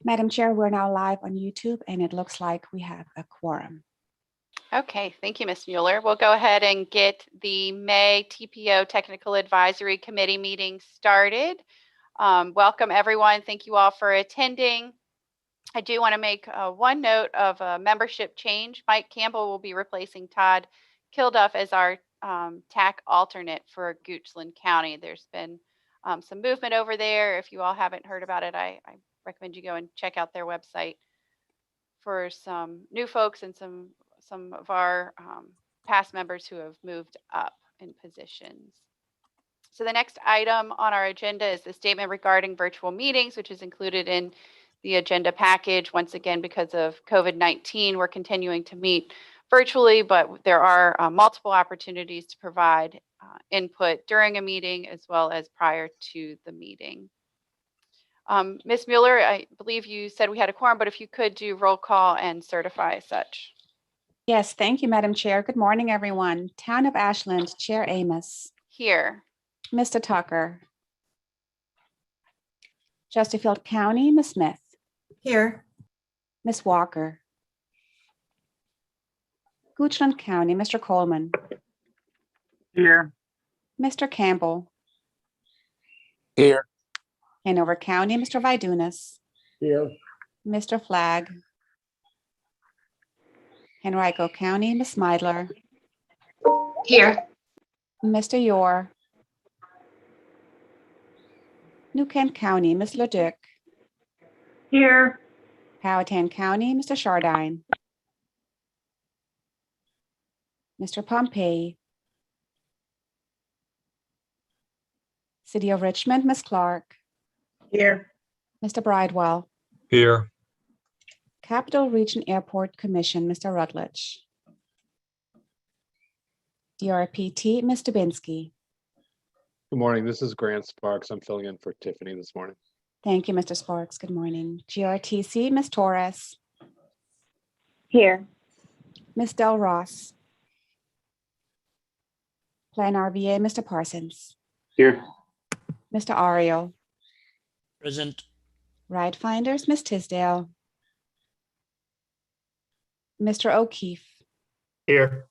Madam Chair, we're now live on YouTube and it looks like we have a quorum. Okay, thank you, Ms. Mueller. We'll go ahead and get the May TPO Technical Advisory Committee meeting started. Welcome everyone. Thank you all for attending. I do want to make one note of a membership change. Mike Campbell will be replacing Todd Kilduff as our TAC alternate for Goochland County. There's been some movement over there. If you all haven't heard about it, I recommend you go and check out their website for some new folks and some of our past members who have moved up in positions. So the next item on our agenda is the statement regarding virtual meetings, which is included in the agenda package. Once again, because of COVID-19, we're continuing to meet virtually, but there are multiple opportunities to provide input during a meeting as well as prior to the meeting. Ms. Mueller, I believe you said we had a quorum, but if you could do roll call and certify as such. Yes, thank you, Madam Chair. Good morning, everyone. Town of Ashland, Chair Amos. Here. Mr. Tucker. Chesterfield County, Ms. Smith. Here. Ms. Walker. Goochland County, Mr. Coleman. Here. Mr. Campbell. Here. Hanover County, Mr. Vidunas. Here. Mr. Flagg. Henrico County, Ms. Meidler. Here. Mr. Yor. New Kent County, Ms. Leduc. Here. Powhatan County, Mr. Chardine. Mr. Pompey. City of Richmond, Ms. Clark. Here. Mr. Bridewell. Here. Capital Region Airport Commission, Mr. Rutledge. DRPT, Ms. Dubinsky. Good morning. This is Grant Sparks. I'm filling in for Tiffany this morning. Thank you, Mr. Sparks. Good morning. GRTC, Ms. Torres. Here. Ms. Del Ross. Plan RVA, Mr. Parsons. Here. Mr. Ariel. Present. Right Finders, Ms. Tisdale. Mr. O'Keefe. Here.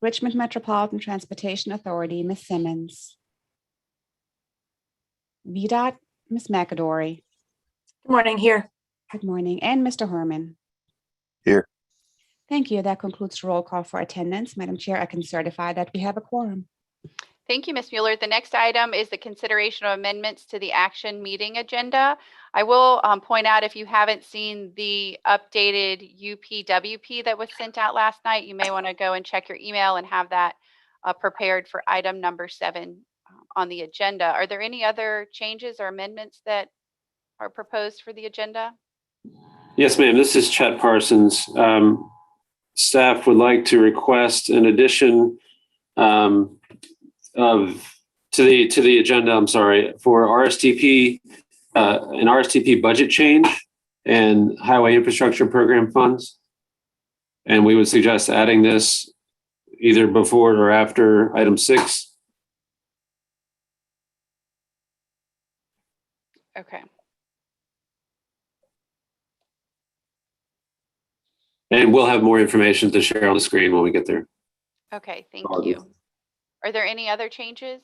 Richmond Metropolitan Transportation Authority, Ms. Simmons. VDOT, Ms. McAdory. Good morning. Here. Good morning. And Mr. Herman. Here. Thank you. That concludes the roll call for attendance. Madam Chair, I can certify that we have a quorum. Thank you, Ms. Mueller. The next item is the consideration of amendments to the action meeting agenda. I will point out, if you haven't seen the updated UPWP that was sent out last night, you may want to go and check your email and have that prepared for item number 7 on the agenda. Are there any other changes or amendments that are proposed for the agenda? Yes, ma'am. This is Chet Parsons. Staff would like to request an addition to the agenda. I'm sorry, for RSTP, an RSTP budget change and highway infrastructure program funds, and we would suggest adding this either before or after item 6. Okay. And we'll have more information to share on the screen when we get there. Okay, thank you. Are there any other changes?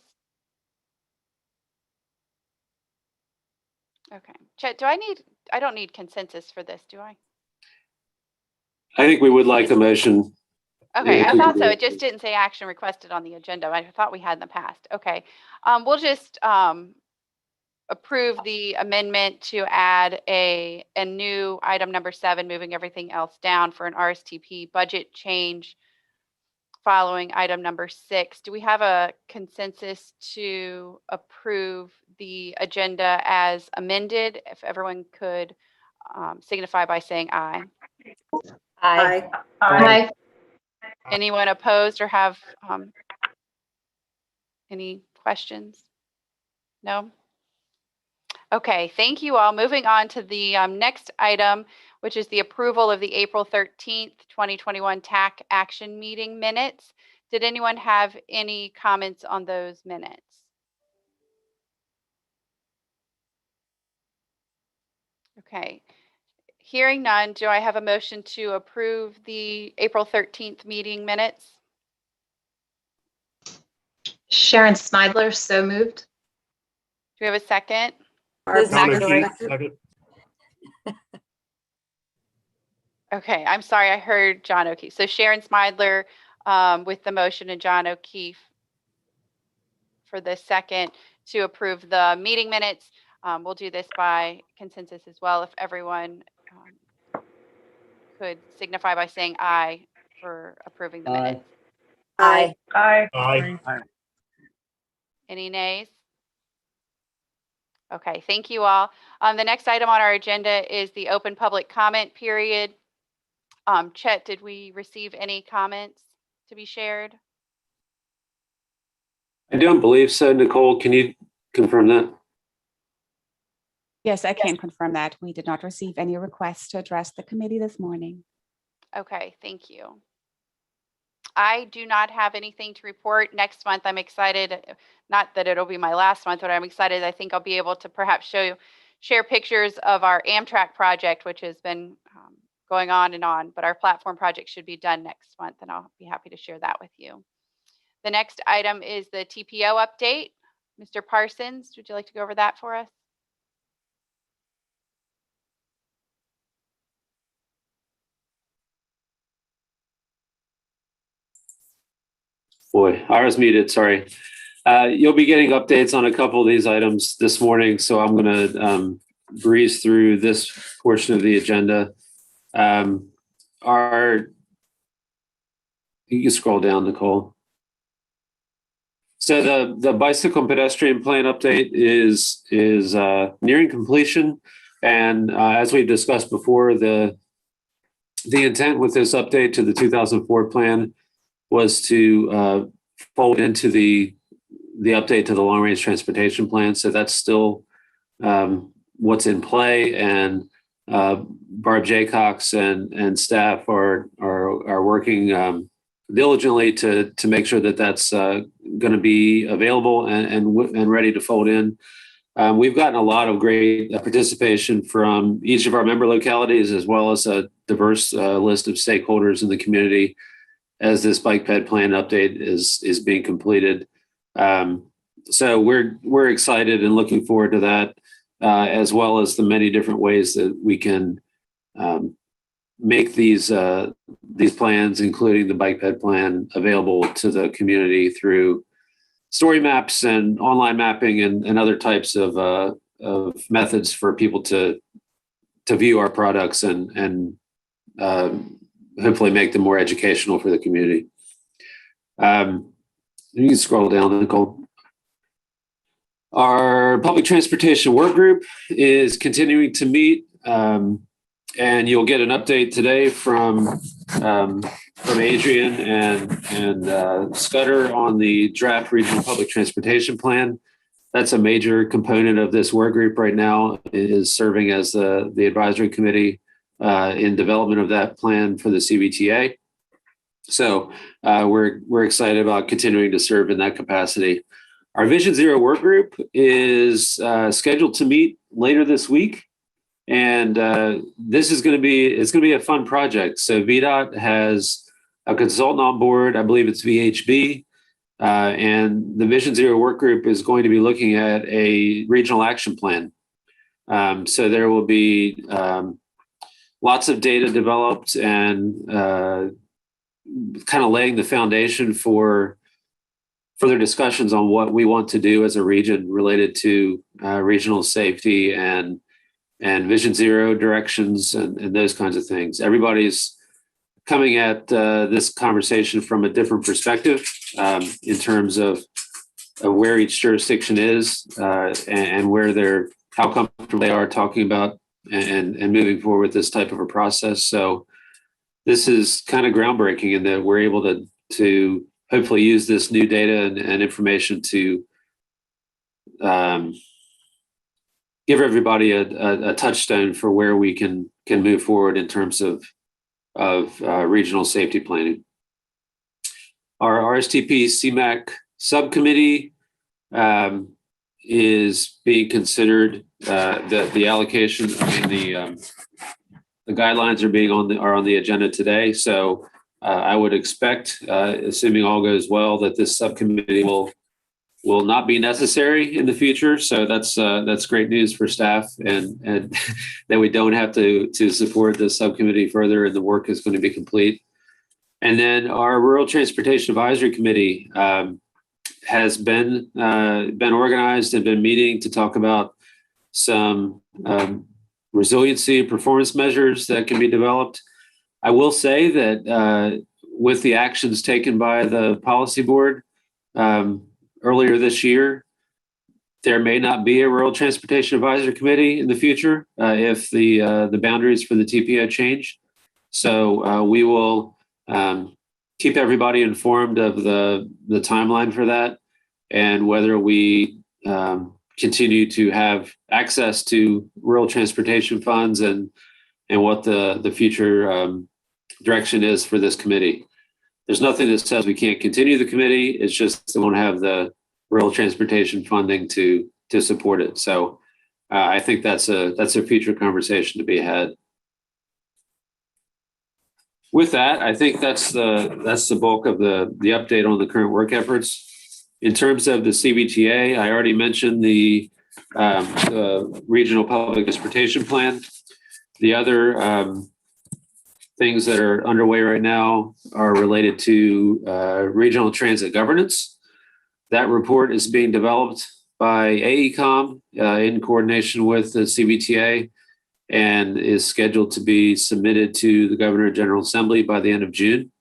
Okay. Chet, I don't need consensus for this, do I? I think we would like the motion. Okay, Yeah, I thought so. we- It just didn't say action requested on the agenda. I thought we had in the past. Okay. We'll just approve the amendment to add a new item number 7, moving everything else down for an RSTP budget change following item number 6. Do we have a consensus to approve the agenda as amended? If everyone could signify by saying aye. Aye. Aye. Anyone opposed or have any questions? No? Okay, thank you all. Moving on to the next item, which is the approval of the April 13th, 2021 TAC action meeting minutes. Did anyone have any comments on those minutes? Okay, Hearing none, do I have a motion to approve the April 13th meeting minutes? Sharon Smidler, so moved. Do we have a second? Liz John McElroy. O'Keefe, second. Okay, I'm sorry, I heard John O'Keefe. So Sharon Smidler with the motion and John O'Keefe for the second to approve the meeting minutes. We'll do this by consensus as well. If everyone could signify by saying aye for approving the minutes. Aye. Aye. Any nays? Okay, thank you all. The next item on our agenda is the open public comment period. Chet, did we receive any comments to be shared? I don't believe so. Nicole, can you confirm that? Yes, I can confirm that. We did not receive any requests to address the committee this morning. Okay, thank you. I do not have anything to report next month. I'm excited, not that it'll be my last month, but I'm excited. I think I'll be able to perhaps share pictures of our Amtrak project, which has been going on and on, but our platform project should be done next month, and I'll be happy to share that with you. The next item is the TPO update. Mr. Parsons, would you like to go over that for us? Boy, I was muted, sorry. You'll be getting updates on a couple of these items this morning, so I'm going to breeze through this portion of the agenda. You can scroll down, Nicole. So the bicycle and pedestrian plan update is nearing completion, and as we've discussed before, the intent with this update to the 2004 plan was to fold into the update to the long range transportation plan. So that's still what's in play, and Barb Jaycox and staff are working diligently to make sure that that's going to be available and ready to fold in. We've gotten a lot of great participation from each of our member localities, as well as a diverse list of stakeholders in the community as this bike ped plan update is being completed. So we're excited and looking forward to that, as well as the many different ways that we can make these plans, including the bike ped plan, available to the community through story maps and online mapping and other types of methods for people to view our products and hopefully make them more educational for the community. You can scroll down, Nicole. Our public transportation work group is continuing to meet, and you'll get an update today from Adrian and Scudder on the draft regional public transportation plan. That's a major component of this work group right now, is serving as the advisory committee in development of that plan for the CBTA. So we're excited about continuing to serve in that capacity. Our Vision Zero work group is scheduled to meet later this week, and this is going to be a fun project. So VDOT has a consultant on board. I believe it's VHB, and the Vision Zero work group is going to be looking at a regional action plan. So there will be lots of data developed and kind of laying the foundation for further discussions on what we want to do as a region related to regional safety and Vision Zero directions and those kinds of things. Everybody's coming at this conversation from a different perspective in terms of where each jurisdiction is and how comfortable they are talking about and moving forward with this type of a process. So this is kind of groundbreaking in that we're able to hopefully use this new data and information to give everybody a touchstone for where we can move forward in terms of regional safety planning. Our RSTP CMAQ subcommittee is being considered the allocation, the guidelines are on the agenda today. So I would expect, assuming all goes well, that this subcommittee will not be necessary in the future. So that's great news for staff, and that we don't have to support this subcommittee further, and the work is going to be complete. And then our Rural Transportation Advisory Committee has been organized and been meeting to talk about some resiliency and performance measures that can be developed. I will say that with the actions taken by the policy board earlier this year, there may not be a Rural Transportation Advisory Committee in the future if the boundaries for the TPO change. So we will keep everybody informed of the timeline for that, and whether we continue to have access to rural transportation funds, and what the future direction is for this committee. There's nothing that says we can't continue the committee. It's just they won't have the rural transportation funding to support it. So I think that's a future conversation to be had. With that, I think that's the bulk of the update on the current work efforts. In terms of the CBTA, I already mentioned the regional public transportation plan. The other things that are underway right now are related to regional transit governance. That report is being developed by AECOM in coordination with the CBTA, and is scheduled to be submitted to the Governor General Assembly by the end of June.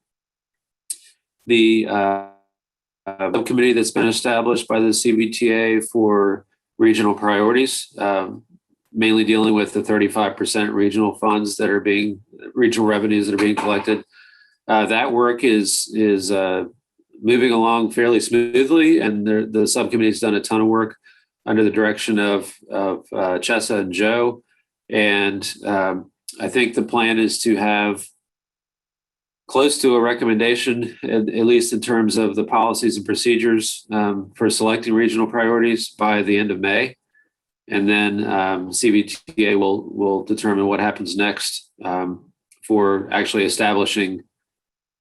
The subcommittee that's been established by the CBTA for regional priorities, mainly dealing with the 35% regional funds that are regional revenues that are being collected. That work is moving along fairly smoothly, and the subcommittee's done a ton of work under the direction of Chessa and Joe. And I think the plan is to have close to a recommendation, at least in terms of the policies and procedures for selecting regional priorities by the end of May. And then CBTA will determine what happens next for actually establishing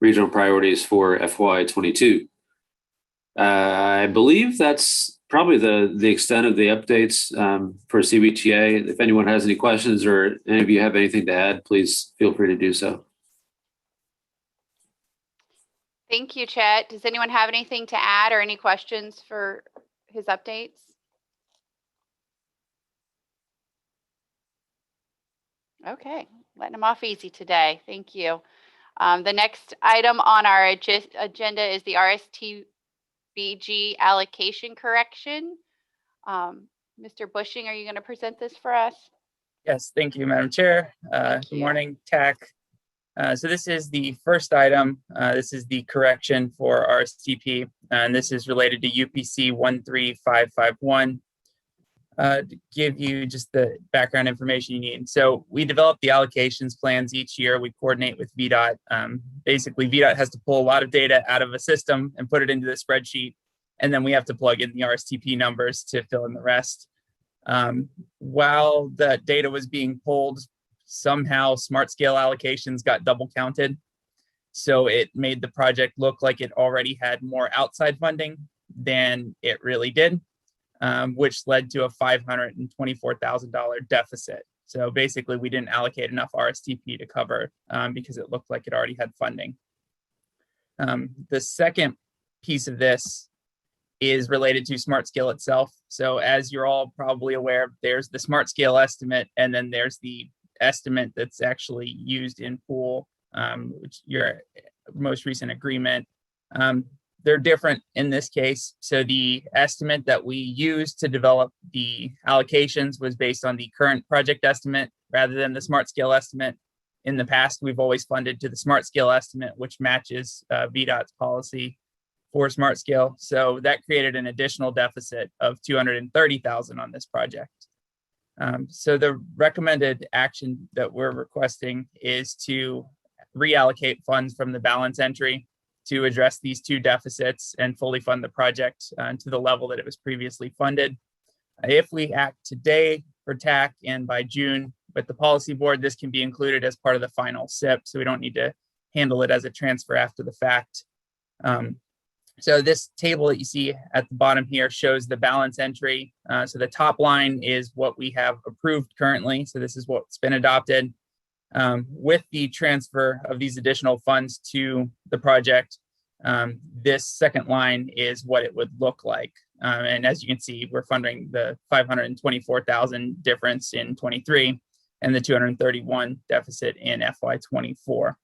regional priorities for FY22. I believe that's probably the extent of the updates for CBTA. If anyone has any questions or any of you have anything to add, please feel free to do so. Thank you, Chet. Does anyone have anything to add or any questions for his updates? Okay, letting him off easy today. Thank you. The next item on our agenda is the RSTBG allocation correction. Mr. Bushing, are you going to present this for us? Yes, thank you, Madam Chair. Good morning, TAC. So this is the first item. This is the correction for RSTP, and this is related to UPC 13551. To give you just the background information you need. So we develop the allocations plans each year. We coordinate with VDOT. Basically, VDOT has to pull a lot of data out of a system and put it into the spreadsheet, and then we have to plug in the RSTP numbers to fill in the rest. While the data was being pulled, somehow smart scale allocations got double counted. So it made the project look like it already had more outside funding than it really did. Which led to a $524,000 deficit. So basically, we didn't allocate enough RSTP to cover because it looked like it already had funding. The second piece of this is related to smart scale itself. So as you're all probably aware, there's the smart scale estimate, and then there's the estimate that's actually used in pool, which your most recent agreement. They're different in this case. So the estimate that we used to develop the allocations was based on the current project estimate rather than the smart scale estimate. In the past, we've always funded to the smart scale estimate, which matches VDOT's policy for smart scale. So that created an additional deficit of $230,000 on this project. So the recommended action that we're requesting is to reallocate funds from the balance entry to address these two deficits and fully fund the project to the level that it was previously funded. If we act today for TAC and by June, with the policy board, this can be included as part of the final SIP, so we don't need to handle it as a transfer after the fact. So this table that you see at the bottom here shows the balance entry. So the top line is what we have approved currently. So this is what's been adopted. With the transfer of these additional funds to the project, this second line is what it would look like. And as you can see, we're funding the 524,000 difference in 23 and the 231 deficit in FY24.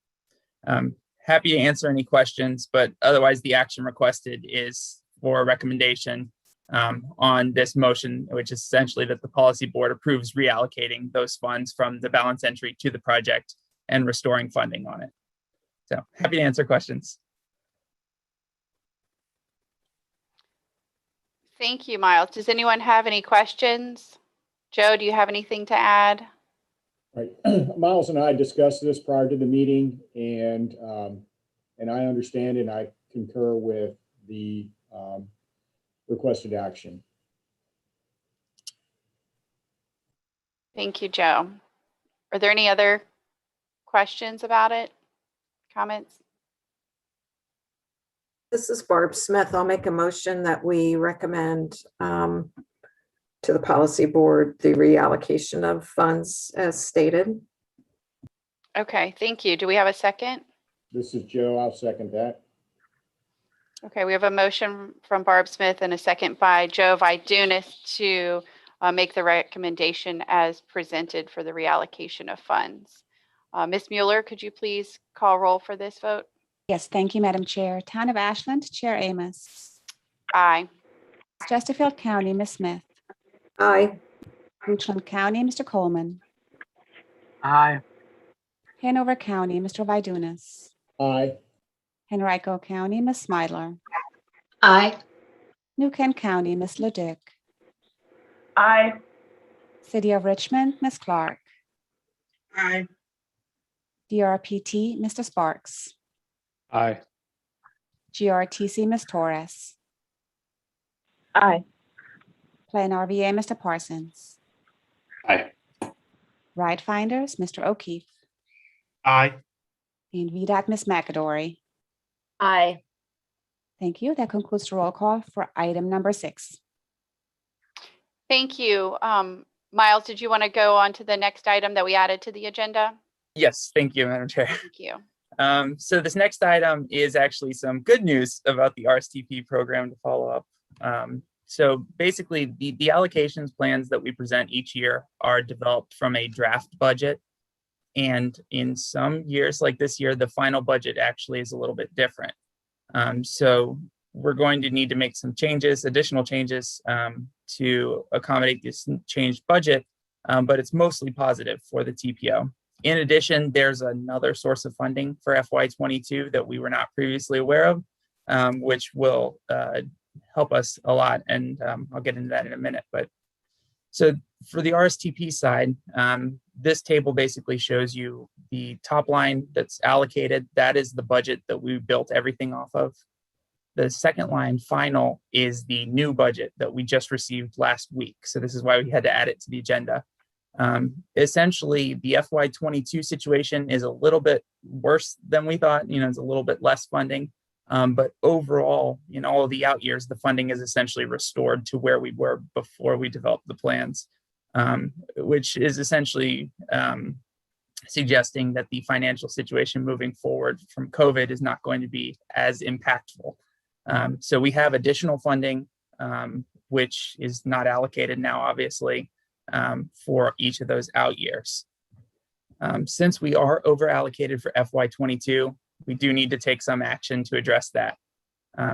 Happy to answer any questions, but otherwise the action requested is for a recommendation on this motion, which is essentially that the policy board approves reallocating those funds from the balance entry to the project and restoring funding on it. So happy to answer questions. Thank you, Miles. Does anyone have any questions? Joe, do you have anything to add? Right. Miles and I discussed this prior to the meeting, and I understand and I concur with the requested action. Thank you, Joe. Are there any other questions about it? Comments? This is Barb Smith. I'll make a motion that we recommend to the policy board the reallocation of funds as stated. Okay, thank you. Do we have a second? This is Joe. I'll second that. Okay, we have a motion from Barb Smith and a second by Joe Vidunas to make the recommendation as presented for the reallocation of funds. Ms. Mueller, could you please call roll for this vote? Yes, thank you, Madam Chair. Town of Ashland, Chair Amos. Aye. Chesterfield County, Ms. Smith. Aye. Richland County, Mr. Coleman. Aye. Hanover County, Mr. Vidunas. Aye. Henrico County, Ms. Smidler. Aye. New Kent County, Ms. Leduc. Aye. City of Richmond, Ms. Clark. Aye. DRPT, Mr. Sparks. Aye. GRTC, Ms. Torres. Aye. Plan RVA, Mr. Parsons. Aye. Right Finders, Mr. O'Keefe. Aye. And VDOT, Ms. McAdory. Aye. Thank you. That concludes the roll call for item number 6. Thank you. Miles, did you want to go on to the next item that we added to the agenda? Yes, thank you, Madam Chair. Thank you. So this next item is actually some good news about the RSTP program to follow up. So basically, the allocations plans that we present each year are developed from a draft budget. And in some years, like this year, the final budget actually is a little bit different. So we're going to need to make some changes, additional changes to accommodate this changed budget, but it's mostly positive for the TPO. In addition, there's another source of funding for FY22 that we were not previously aware of, which will help us a lot. And I'll get into that in a minute. But so for the RSTP side, this table basically shows you the top line that's allocated. That is the budget that we built everything off of. The second line, final, is the new budget that we just received last week. So this is why we had to add it to the agenda. Essentially, the FY22 situation is a little bit worse than we thought. It's a little bit less funding. But overall, in all of the out years, the funding is essentially restored to where we were before we developed the plans, which is essentially suggesting that the financial situation moving forward from COVID is not going to be as impactful. So we have additional funding, which is not allocated now, obviously, for each of those out years. Since we are over allocated for FY22, we do need to take some action to address that.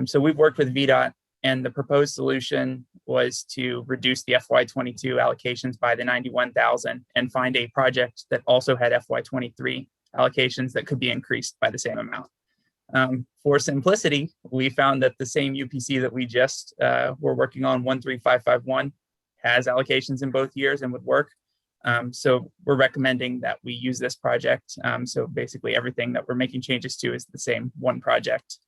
So we've worked with VDOT, and the proposed solution was to reduce the FY22 allocations by the 91,000 and find a project that also had FY23 allocations that could be increased by the same amount. For simplicity, we found that the same UPC that we just were working on, 13551, has allocations in both years and would work. So we're recommending that we use this project. So basically everything that we're making changes to is the same one project.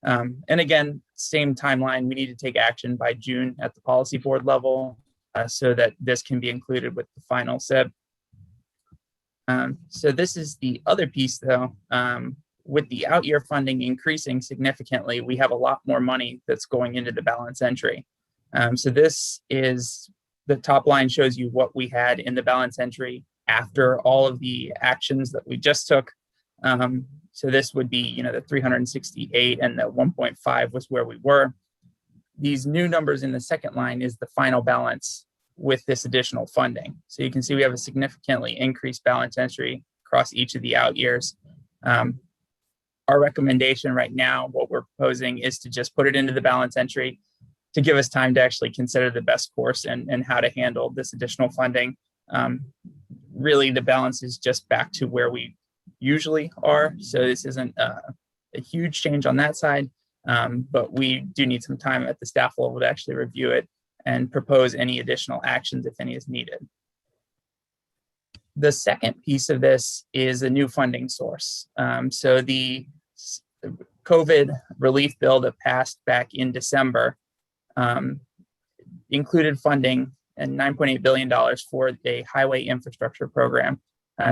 And again, same timeline, we need to take action by June at the policy board level so that this can be included with the final SIB. So this is the other piece though. With the out year funding increasing significantly, we have a lot more money that's going into the balance entry. So this is the top line shows you what we had in the balance entry after all of the actions that we just took. So this would be, the 368 and the 1.5 was where we were. These new numbers in the second line is the final balance with this additional funding. So you can see we have a significantly increased balance entry across each of the out years. Our recommendation right now, what we're proposing is to just put it into the balance entry to give us time to actually consider the best course and how to handle this additional funding. Really, the balance is just back to where we usually are. So this isn't a huge change on that side, but we do need some time at the staff level to actually review it and propose any additional actions if any is needed. The second piece of this is a new funding source. So the COVID relief bill that passed back in December included funding and $9.8 billion for a highway infrastructure program.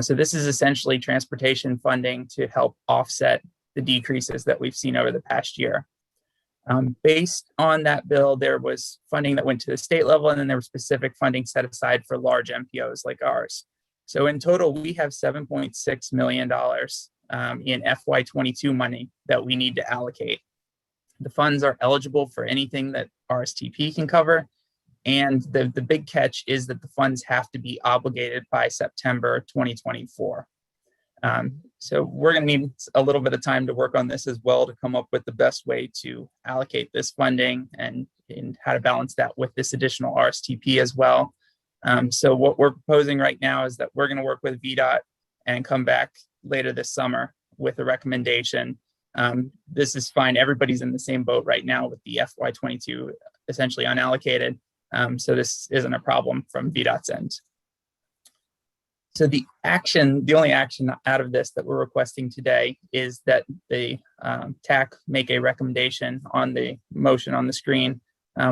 So this is essentially transportation funding to help offset the decreases that we've seen over the past year. Based on that bill, there was funding that went to the state level, and then there was specific funding set aside for large MPOs like ours. So in total, we have $7.6 million in FY22 money that we need to allocate. The funds are eligible for anything that RSTP can cover. And the big catch is that the funds have to be obligated by September 2024. So we're going to need a little bit of time to work on this as well to come up with the best way to allocate this funding and how to balance that with this additional RSTP as well. So what we're proposing right now is that we're going to work with VDOT and come back later this summer with a recommendation. This is fine. Everybody's in the same boat right now with the FY22 essentially unallocated. So this isn't a problem from VDOT's end. So the only action out of this that we're requesting today is that the TAC make a recommendation on the motion on the screen,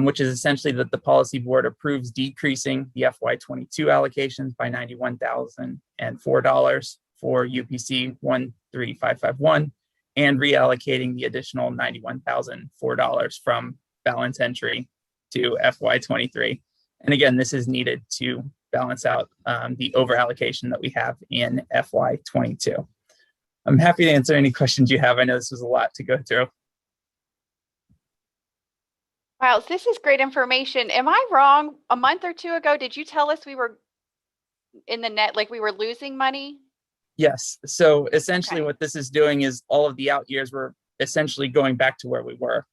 which is essentially that the policy board approves decreasing the FY22 allocations by $91,004 for UPC 13551 and reallocating the additional $91,004 from balance entry to FY23. And again, this is needed to balance out the over allocation that we have in FY22. I'm happy to answer any questions you have. I know this was a lot to go through. Wow, this is great information. Am I wrong? A month or two ago, did you tell us we were in the net, like we were losing money? Yes. So essentially what this is doing is all of the out years were essentially going back to where we were.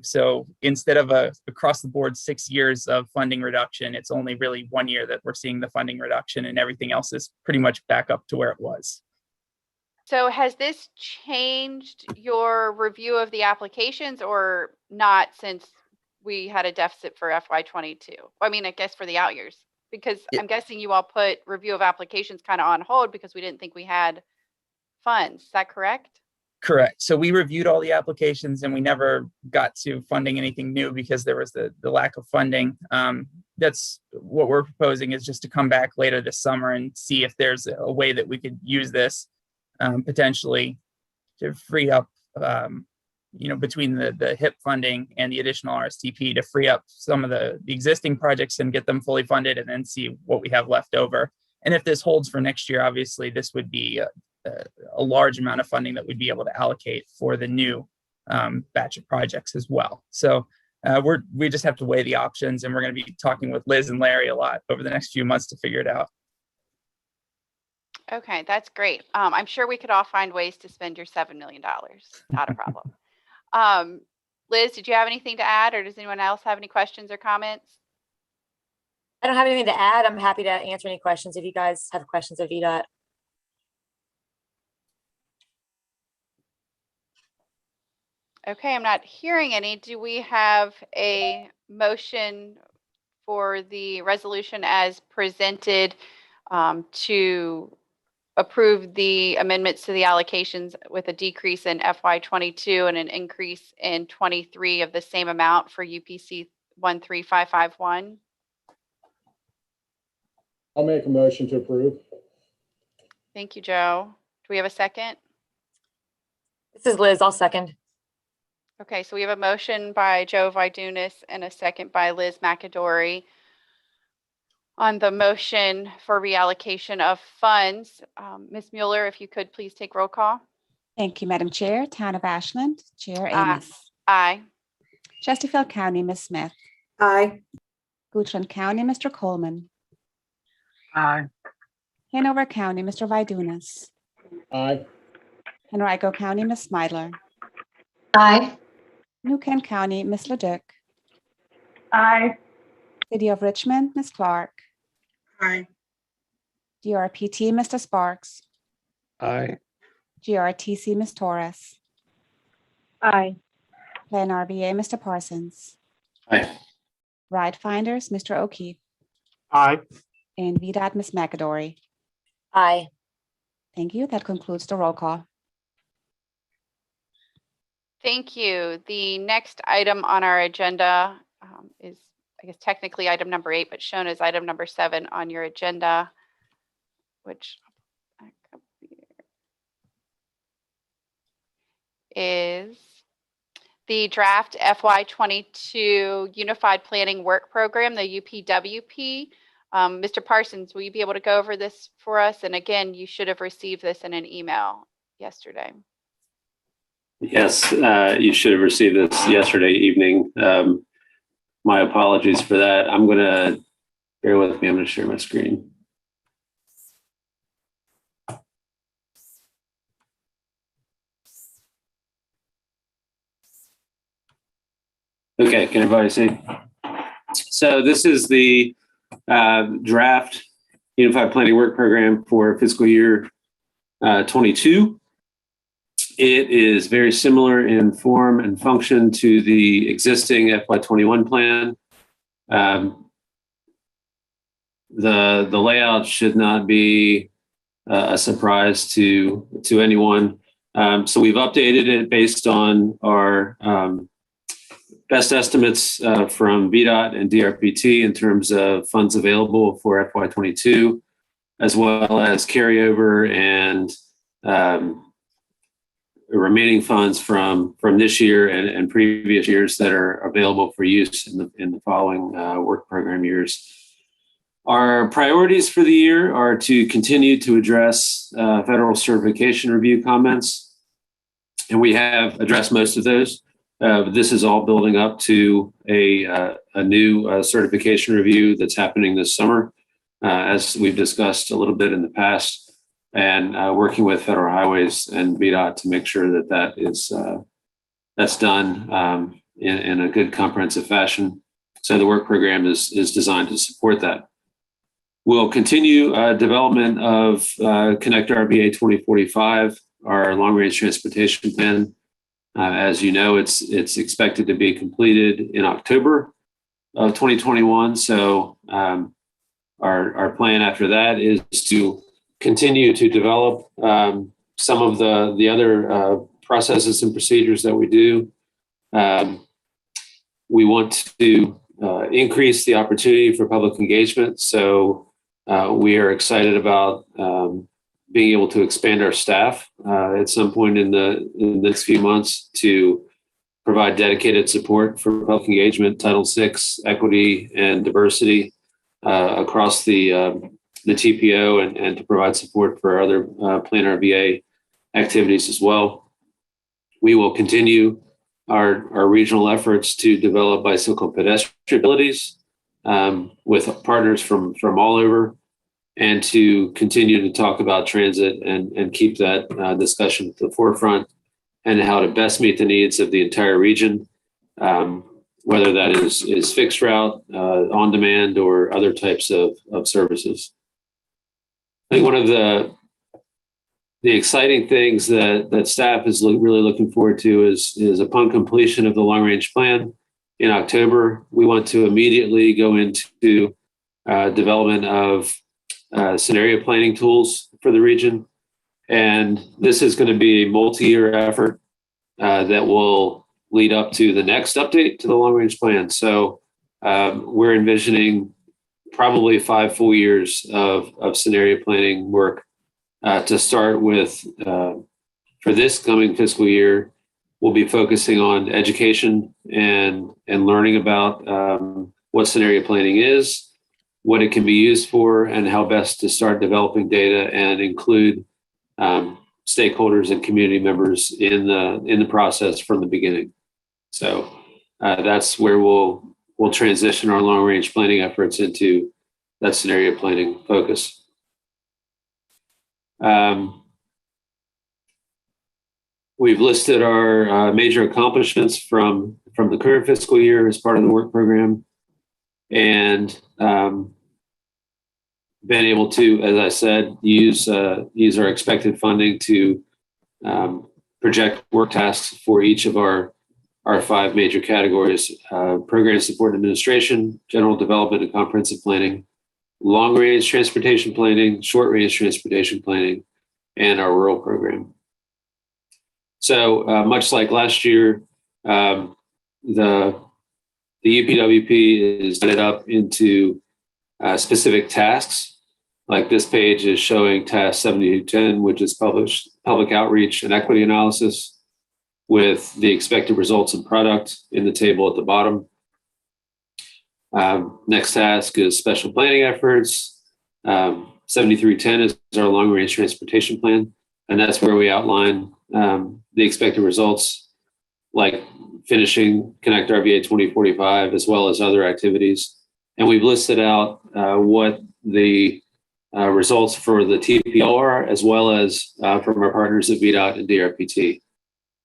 So instead of across the board 6 years of funding reduction, it's only really 1 year that we're seeing the funding reduction, and everything else is pretty much back up to where it was. So has this changed your review of the applications or not, since we had a deficit for FY22? I mean, I guess for the out years, because I'm guessing you all put review of applications kind of on hold because we didn't think we had funds. Is that correct? Correct. So we reviewed all the applications and we never got to funding anything new because there was the lack of funding. That's what we're proposing, is just to come back later this summer and see if there's a way that we could use this potentially to free up, between the HIP funding and the additional RSTP, to free up some of the existing projects and get them fully funded, and then see what we have left over. And if this holds for next year, obviously this would be a large amount of funding that we'd be able to allocate for the new batch of projects as well. So we just have to weigh the options, and we're going to be talking with Liz and Larry a lot over the next few months to figure it out. Okay, that's great. I'm sure we could all find ways to spend your $7 million. Not a problem. Liz, did you have anything to add, or does anyone else have any questions or comments? I don't have anything to add. I'm happy to answer any questions if you guys have questions of VDOT. Okay, I'm not hearing any. Do we have a motion for the resolution as presented to approve the amendments to the allocations with a decrease in FY22 and an increase in 23 of the same amount for UPC 13551? I'll make a motion to approve. Thank you, Joe. Do we have a second? This is Liz. I'll second. Okay, so we have a motion by Joe Vidunas and a second by Liz McAdory on the motion for reallocation of funds. Ms. Mueller, if you could please take roll call. Thank you, Madam Chair. Town of Ashland, Chair Aye. Amos. Aye. Chesterfield County, Ms. Smith. Aye. Guthrun County, Mr. Coleman. Aye. Hanover County, Mr. Vidunas. Aye. Henrico County, Ms. Smidler. Aye. New Kent County, Ms. Leduc. Aye. City of Richmond, Ms. Clark. Aye. DRPT, Mr. Sparks. Aye. GRTC, Ms. Torres. Aye. Plan RBA, Mr. Parsons. Aye. Ride Finders, Mr. O'Keefe. Aye. And VDOT, Ms. McAdory. Aye. Thank you. That concludes the roll call. Thank you. The next item on our agenda is, I guess, technically item number 8, but shown as item number 7 on your agenda, which back up here, is the draft FY22 Unified Planning Work Program, the UPWP. Mr. Parsons, will you be able to go over this for us? And again, you should have received this in an email yesterday. Yes, you should have received this yesterday evening. My apologies for that. I'm going to, bear with me, I'm going to share my screen. Okay, can everybody see? So this is the draft Unified Planning Work Program for fiscal year 22. It is very similar in form and function to the existing FY21 plan. The layout should not be a surprise to anyone. So we've updated it based on our best estimates from VDOT and DRPT in terms of funds available for FY22, as well as carryover and remaining funds from this year and previous years that are available for use in the following work program years. Our priorities for the year are to continue to address federal certification review comments, and we have addressed most of those. This is all building up to a new certification review that's happening this summer, as we've discussed a little bit in the past, and working with Federal Highways and VDOT to make sure that that's done in a good comprehensive fashion. So the work program is designed to support that. We'll continue development of Connect RBA 2045, our long-range transportation plan. As you know, it's expected to be completed in October of 2021. So our plan after that is to continue to develop some of the other processes and procedures that we do. We want to increase the opportunity for public engagement. So we are excited about being able to expand our staff at some point in the next few months to provide dedicated support for public engagement, Title VI, equity, and diversity across the TPO, and to provide support for other Plan RBA activities as well. We will continue our regional efforts to develop bicycle pedestrian abilities with partners from all over, and to continue to talk about transit and keep that discussion at the forefront and how to best meet the needs of the entire region, whether that is fixed route, on demand, or other types of services. I think one of the exciting things that staff is really looking forward to is upon completion of the long range plan in October, we want to immediately go into development of scenario planning tools for the region. And this is going to be a multi-year effort that will lead up to the next update to the long range plan. So we're envisioning probably 5 full years of scenario planning work to start with, for this coming fiscal year, we'll be focusing on education and learning about what scenario planning is, what it can be used for, and how best to start developing data and include stakeholders and community members in the process from the beginning. So that's where we'll transition our long range planning efforts into that scenario planning focus. We've listed our major accomplishments from the current fiscal year as part of the work program, and been able to, as I said, use our expected funding to project work tasks for each of our 5 major categories: program support and administration, general development and comprehensive planning, long range transportation planning, short range transportation planning, and our rural program. So much like last year, the UPWP is divided up into specific tasks. Like this page is showing task 7210, which is public outreach and equity analysis, with the expected results and product in the table at the bottom. Next task is special planning efforts. 7310 is our long range transportation plan, and that's where we outline the expected results, like finishing Connect RVA 2045, as well as other activities. And we've listed out what the results for the TPO are, as well as from our partners at VDOT and DRPT,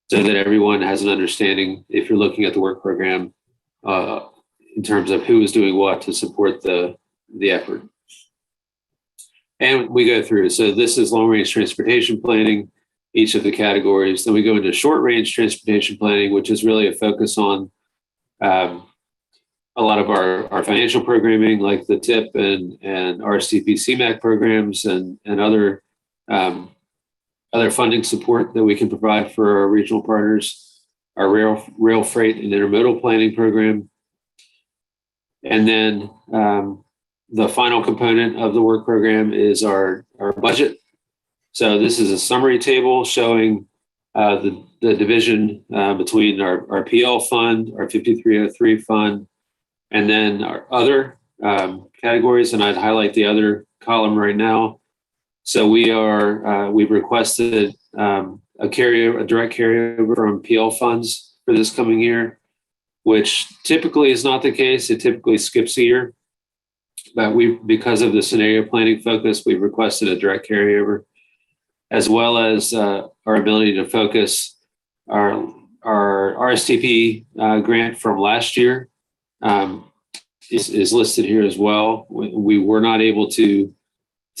so that everyone has an understanding, if you're looking at the work program, in terms of who is doing what to support the effort. And we go through, so this is long range transportation planning, each of the categories. Then we go into short range transportation planning, which is really a focus on a lot of our financial programming, like the TIP and RSTP CMAQ programs, and other funding support that we can provide for our regional partners, our rail freight and intermodal planning program. And then the final component of the work program is our budget. So this is a summary table showing the division between our PL fund, our 5303 fund, and then our other categories. And I'd highlight the other column right now. So we've requested a direct carryover from PL funds for this coming year, which typically is not the case. It typically skips a year. But because of the scenario planning focus, we've requested a direct carryover, as well as our ability to focus our RSTP grant from last year is listed here as well. We were not able to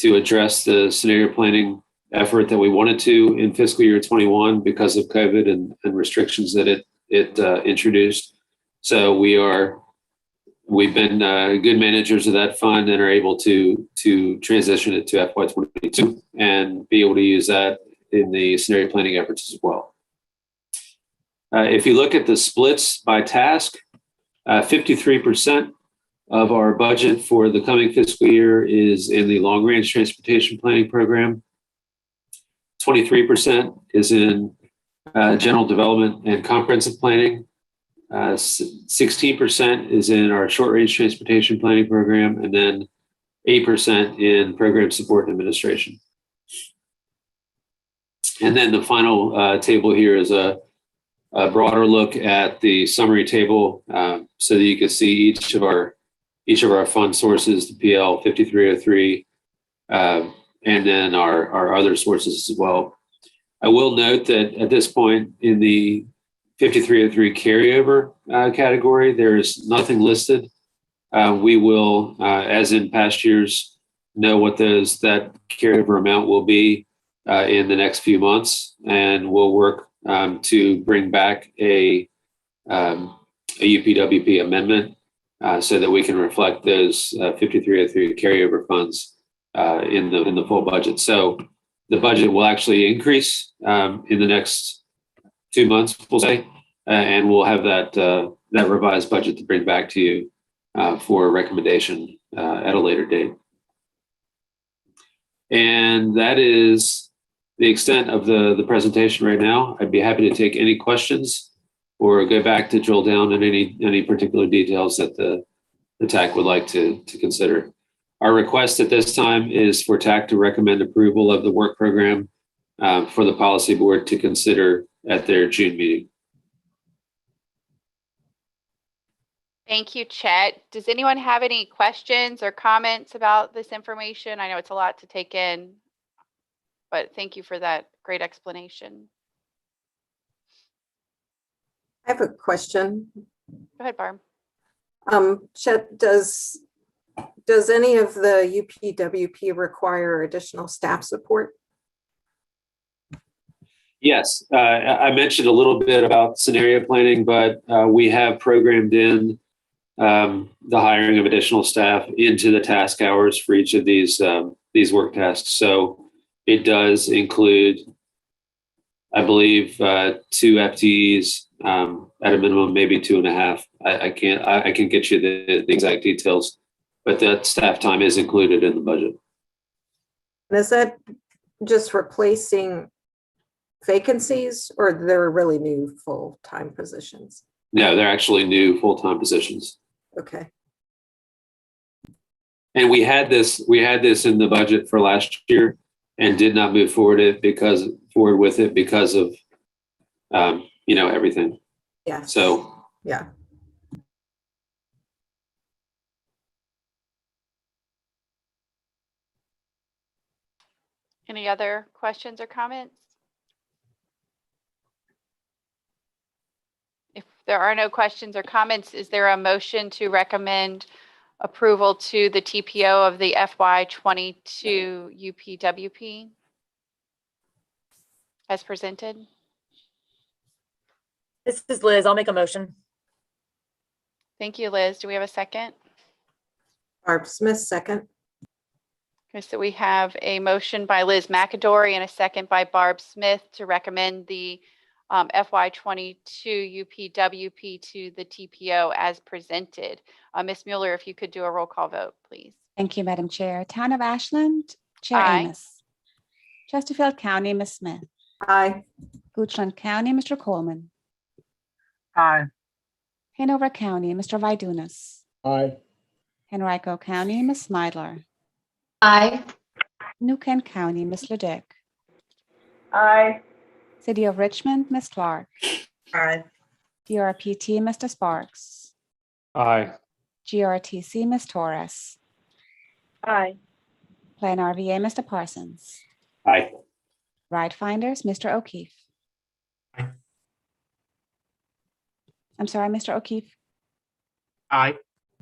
address the scenario planning effort that we wanted to in fiscal year 21 because of COVID and restrictions that it introduced. So we've been good managers of that fund and are able to transition it to FY22 and be able to use that in the scenario planning efforts as well. If you look at the splits by task, 53% of our budget for the coming fiscal year is in the long range transportation planning program. 23% is in general development and comprehensive planning. 16% is in our short range transportation planning program, and then 8% in program support and administration. And then the final table here is a broader look at the summary table, so that you can see each of our fund sources, the PL 5303, and then our other sources as well. I will note that at this point in the 5303 carryover category, there is nothing listed. We will, as in past years, know what that carryover amount will be in the next few months, and we'll work to bring back a UPWP amendment so that we can reflect those 5303 carryover funds in the full budget. So the budget will actually increase in the next 2 months, we'll say, and we'll have that revised budget to bring back to you for recommendation at a later date. And that is the extent of the presentation right now. I'd be happy to take any questions or go back to drill down on any particular details that the TAC would like to consider. Our request at this time is for TAC to recommend approval of the work program for the policy board to consider at their June meeting. Thank you, Chet. Does anyone have any questions or comments about this information? I know it's a lot to take in, but thank you for that great explanation. I have a question. Go ahead, Barb. Chet, does any of the UPWP require additional staff support? Yes, I mentioned a little bit about scenario planning, but we have programmed in the hiring of additional staff into the task hours for each of these work tasks. So it does include, I believe, 2 FTEs at a minimum, maybe 2.5. I can get you the exact details, but that staff time is included in the budget. And is that just replacing vacancies, or they're really new full-time positions? No, they're actually new full-time positions. Okay. And we had this in the budget for last year and did not move forward with it because of everything. Yeah. So yeah. Any other questions or comments? If there are no questions or comments, is there a motion to recommend approval to the TPO of the FY22 UPWP as presented? This is Liz. I'll make a motion. Thank you, Liz. Do we have a second? Barb Smith, second. Okay, so we have a motion by Liz McAdory and a second by Barb Smith to recommend the FY22 UPWP to the TPO as presented. Ms. Mueller, if you could do a roll call vote, please. Thank you, Madam Chair. Town of Ashland, Chair Aye. Amos. Chesterfield County, Ms. Smith. Aye. Goochland County, Mr. Coleman. Aye. Hanover County, Mr. Vidunas. Aye. Henrico County, Ms. Smidler. Aye. New Kent County, Ms. Leduc. Aye. City of Richmond, Ms. Clark. Aye. DRPT, Mr. Sparks. Aye. GRTC, Ms. Torres. Aye. Plan RVA, Mr. Parsons. aye. Ride Finders, Mr. O'Keefe. Aye. I'm sorry, Mr. O'Keefe. Aye.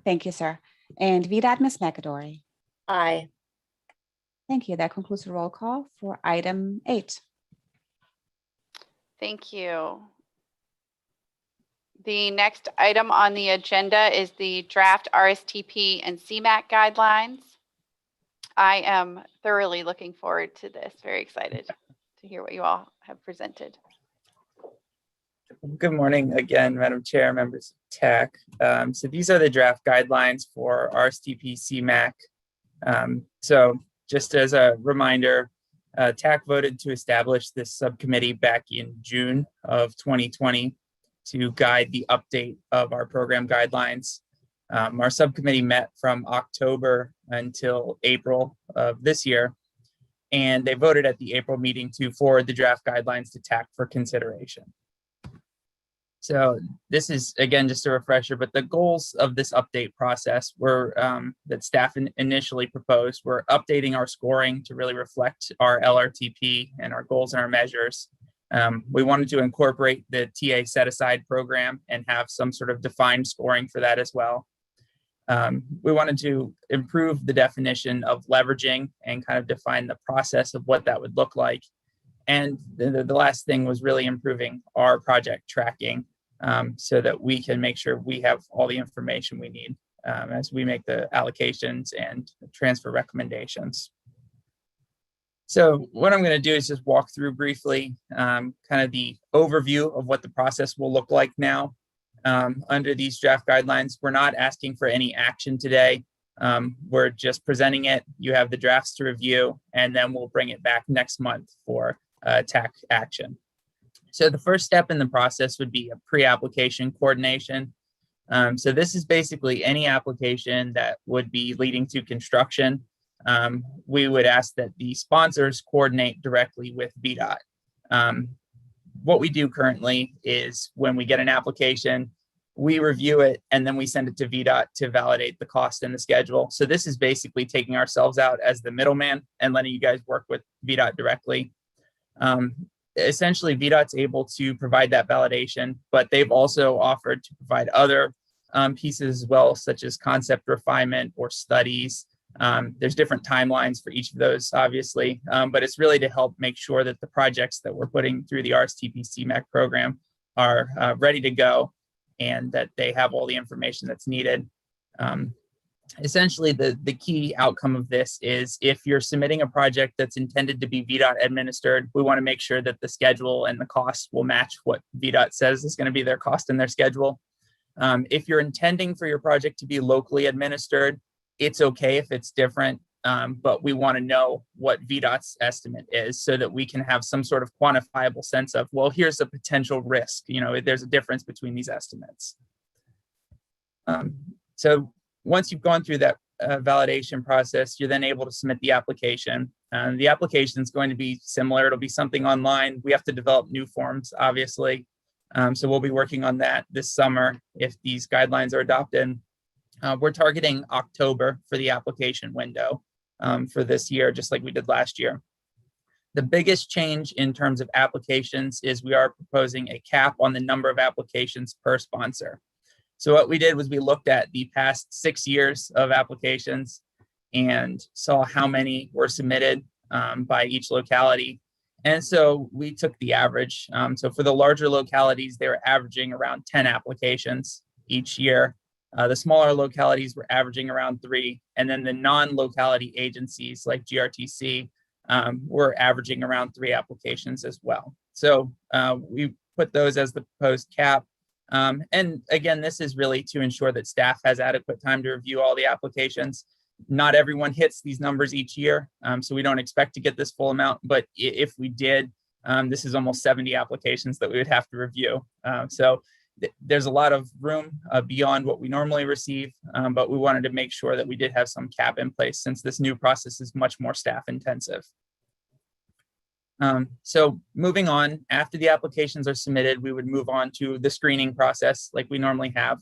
Thank you, sir. And VDOT, Ms. McAdory. Aye. Thank you. That concludes the roll call for item 8. Thank you. The next item on the agenda is the draft RSTP and CMAQ guidelines. I am thoroughly looking forward to this. Very excited to hear what you all have presented. Good morning again, Madam Chair, members of TAC. So these are the draft guidelines for RSTP CMAQ. So just as a reminder, TAC voted to establish this subcommittee back in June of 2020 to guide the update of our program guidelines. Our subcommittee met from October until April of this year, and they voted at the April meeting to forward the draft guidelines to TAC for consideration. So this is, again, just a refresher, but the goals of this update process were that staff initially proposed were updating our scoring to really reflect our LRTP and our goals and our measures. We wanted to incorporate the TA set-aside program and have some sort of defined scoring for that as well. We wanted to improve the definition of leveraging and kind of define the process of what that would look like. And the last thing was really improving our project tracking so that we can make sure we have all the information we need as we make the allocations and transfer recommendations. So what I'm going to do is just walk through briefly kind of the overview of what the process will look like now under these draft guidelines. We're not asking for any action today. We're just presenting it. You have the drafts to review, and then we'll bring it back next month for TAC action. So the first step in the process would be a pre-application coordination. So this is basically any application that would be leading to construction. We would ask that the sponsors coordinate directly with VDOT. What we do currently is when we get an application, we review it and then we send it to VDOT to validate the cost and the schedule. So this is basically taking ourselves out as the middleman and letting you guys work with VDOT directly. Essentially, VDOT's able to provide that validation, but they've also offered to provide other pieces as well, such as concept refinement or studies. There's different timelines for each of those, obviously, but it's really to help make sure that the projects that we're putting through the RSTP CMAQ program are ready to go and that they have all the information that's needed. Essentially, the key outcome of this is if you're submitting a project that's intended to be VDOT administered, we want to make sure that the schedule and the cost will match what VDOT says is going to be their cost and their schedule. If you're intending for your project to be locally administered, it's okay if it's different, but we want to know what VDOT's estimate is so that we can have some sort of quantifiable sense of, well, here's a potential risk. You know, there's a difference between these estimates. So once you've gone through that validation process, you're then able to submit the application. The application is going to be similar. It'll be something online. We have to develop new forms, obviously. So we'll be working on that this summer if these guidelines are adopted. We're targeting October for the application window for this year, just like we did last year. The biggest change in terms of applications is we are proposing a cap on the number of applications per sponsor. So what we did was we looked at the past 6 years of applications and saw how many were submitted by each locality. And so we took the average. So for the larger localities, they were averaging around 10 applications each year. The smaller localities were averaging around 3. And then the non-locality agencies like GRTC were averaging around 3 applications as well. So we put those as the proposed cap. And again, this is really to ensure that staff has adequate time to review all the applications. Not everyone hits these numbers each year, so we don't expect to get this full amount. But if we did, this is almost 70 applications that we would have to review. So there's a lot of room beyond what we normally receive, but we wanted to make sure that we did have some cap in place since this new process is much more staff intensive. So moving on, after the applications are submitted, we would move on to the screening process like we normally have.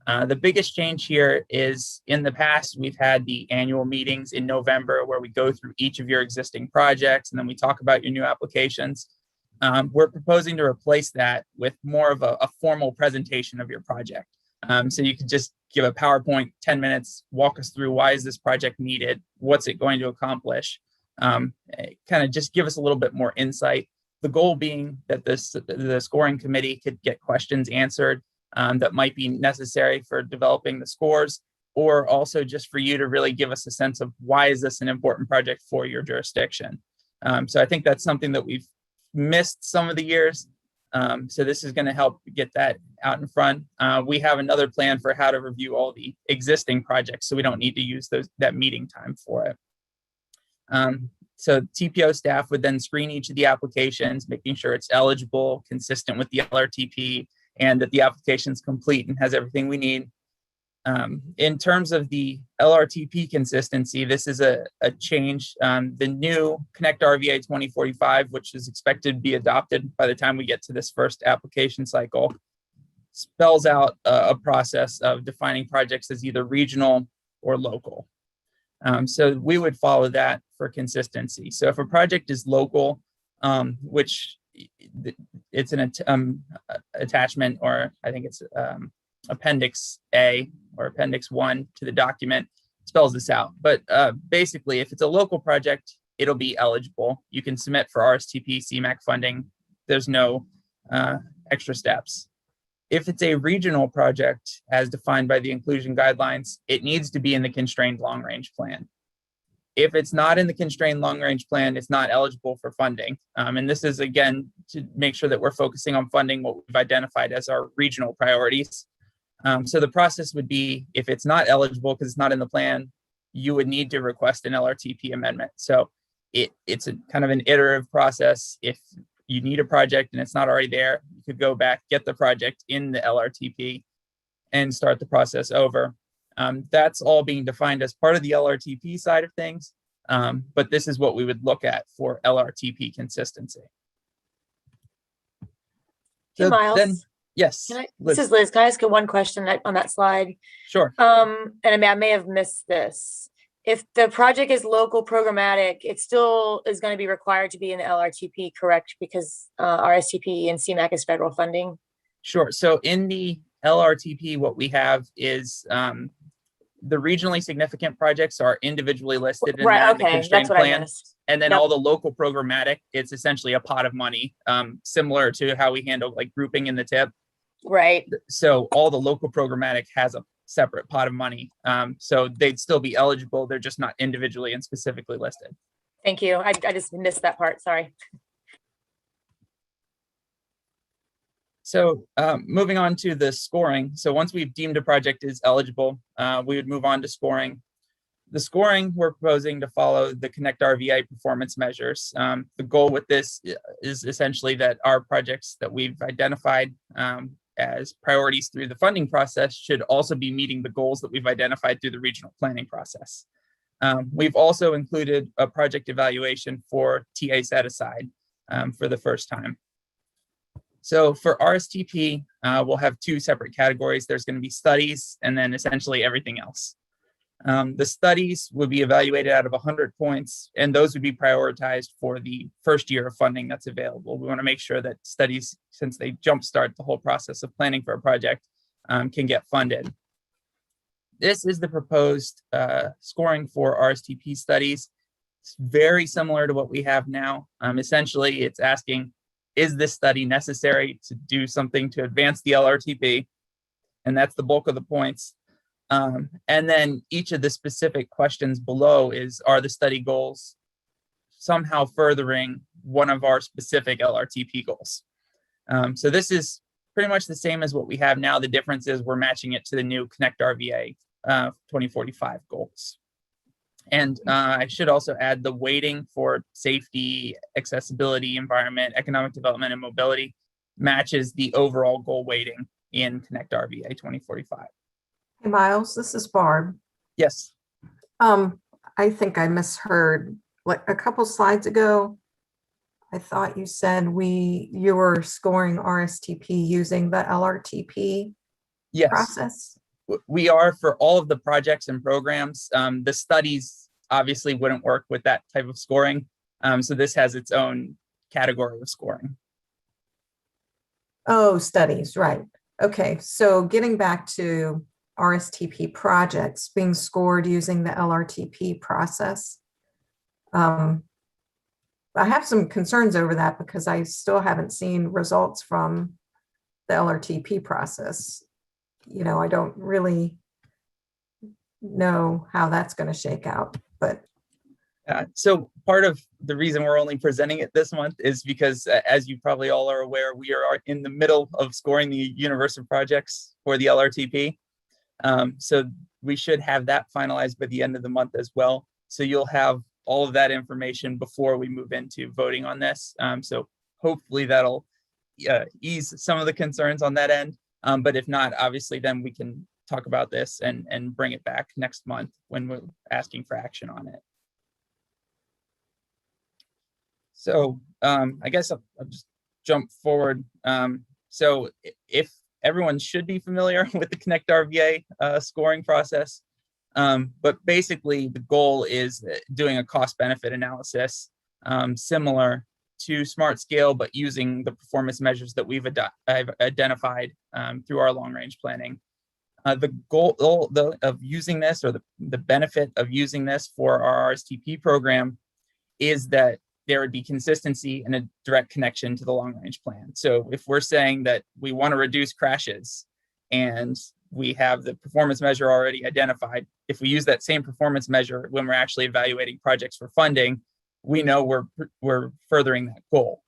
The biggest change here is in the past, we've had the annual meetings in November where we go through each of your existing projects and then we talk about your new applications. We're proposing to replace that with more of a formal presentation of your project. So you could just give a PowerPoint, 10 minutes, walk us through why is this project needed? What's it going to accomplish? Kind of just give us a little bit more insight. The goal being that the scoring committee could get questions answered that might be necessary for developing the scores, or also just for you to really give us a sense of why is this an important project for your jurisdiction. So I think that's something that we've missed some of the years. So this is going to help get that out in front. We have another plan for how to review all the existing projects, so we don't need to use that meeting time for it. So TPO staff would then screen each of the applications, making sure it's eligible, consistent with the LRTP, and that the application is complete and has everything we need. In terms of the LRTP consistency, this is a change. The new Connect RVA 2045, which is expected to be adopted by the time we get to this first application cycle, spells out a process of defining projects as either regional or local. So we would follow that for consistency. So if a project is local, which it's an attachment, or I think it's Appendix A or Appendix 1 to the document, spells this out. But basically, if it's a local project, it'll be eligible. You can submit for RSTP CMAQ funding. There's no extra steps. If it's a regional project, as defined by the inclusion guidelines, it needs to be in the constrained long-range plan. If it's not in the constrained long-range plan, it's not eligible for funding. And this is, again, to make sure that we're focusing on funding what we've identified as our regional priorities. So the process would be, if it's not eligible because it's not in the plan, you would need to request an LRTP amendment. So it's a kind of an iterative process. If you need a project and it's not already there, you could go back, get the project in the LRTP and start the process over. That's all being defined as part of the LRTP side of things. But this is what we would look at for LRTP consistency. Hey, Miles. Yes. This is Liz. Can I ask you one question on that slide? Sure. And I may have missed this. If the project is local programmatic, it still is going to be required to be in the LRTP, correct? Because RSTP and CMAQ is federal funding. Sure. So in the LRTP, what we have is the regionally significant projects are individually listed in Right. the Okay. constraint That's what I plan. missed. And then Yep. all the local programmatic, it's essentially a pot of money, similar to how we handle like grouping in the TIP. Right. So all the local programmatic has a separate pot of money. So they'd still be eligible. They're just not individually and specifically listed. Thank you. I just missed that part. Sorry. So moving on to the scoring. So once we've deemed a project is eligible, we would move on to scoring. The scoring, we're proposing to follow the Connect RVA performance measures. The goal with this is essentially that our projects that we've identified as priorities through the funding process should also be meeting the goals that we've identified through the regional planning process. We've also included a project evaluation for TA set aside for the first time. So for RSTP, we'll have two separate categories. There's going to be studies and then essentially everything else. The studies would be evaluated out of 100 points, and those would be prioritized for the first year of funding that's available. We want to make sure that studies, since they jumpstart the whole process of planning for a project, can get funded. This is the proposed scoring for RSTP studies. It's very similar to what we have now. Essentially, it's asking, is this study necessary to do something to advance the LRTP? And that's the bulk of the points. And then each of the specific questions below is, are the study goals somehow furthering one of our specific LRTP goals? So this is pretty much the same as what we have now. The difference is we're matching it to the new Connect RVA 2045 goals. And I should also add the weighting for safety, accessibility, environment, economic development, and mobility matches the overall goal weighting in Connect RVA 2045. Hey, Miles, this is Barb. Yes. I think I misheard. Like a couple slides ago, I thought you said you were scoring RSTP using the LRTP Yes. process. We are for all of the projects and programs. The studies obviously wouldn't work with that type of scoring. So this has its own category of scoring. Oh, studies, right. Okay, so getting back to RSTP projects being scored using the LRTP process. I have some concerns over that because I still haven't seen results from the LRTP process. You know, I don't really know how that's going to shake out, but. So part of the reason we're only presenting it this month is because, as you probably all are aware, we are in the middle of scoring the universe of projects for the LRTP. So we should have that finalized by the end of the month as well. So you'll have all of that information before we move into voting on this. So hopefully that'll ease some of the concerns on that end. But if not, obviously, then we can talk about this and bring it back next month when we're asking for action on it. So I guess I'll just jump forward. So if everyone should be familiar with the Connect RVA scoring process, but basically the goal is doing a cost benefit analysis similar to Smart Scale, but using the performance measures that we've identified through our long range planning. The goal of using this, or the benefit of using this for our RSTP program, is that there would be consistency and a direct connection to the long range plan. So if we're saying that we want to reduce crashes and we have the performance measure already identified, if we use that same performance measure when we're actually evaluating projects for funding, we know we're furthering that goal.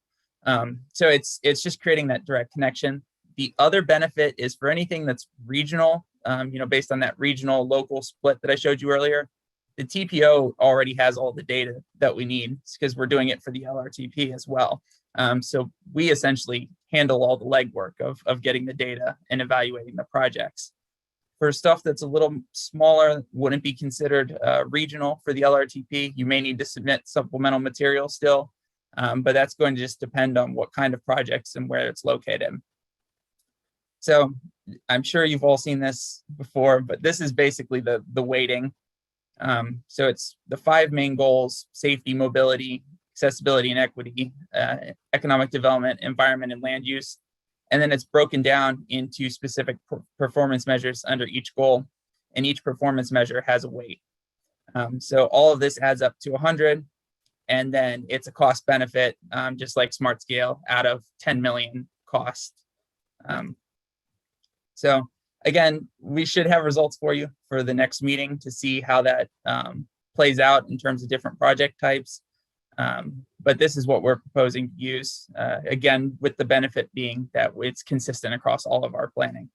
So it's just creating that direct connection. The other benefit is for anything that's regional, based on that regional local split that I showed you earlier. The TPO already has all the data that we need because we're doing it for the LRTP as well. So we essentially handle all the legwork of getting the data and evaluating the projects. For stuff that's a little smaller, wouldn't be considered regional for the LRTP. You may need to submit supplemental material still, but that's going to just depend on what kind of projects and where it's located. So I'm sure you've all seen this before, but this is basically the weighting. So it's the 5 main goals: safety, mobility, accessibility and equity, economic development, environment, and land use. And then it's broken down into specific performance measures under each goal, and each performance measure has a weight. So all of this adds up to 100, and then it's a cost benefit, just like Smart Scale, out of 10 million cost. So again, we should have results for you for the next meeting to see how that plays out in terms of different project types. But this is what we're proposing to use, again, with the benefit being that it's consistent across all of our planning.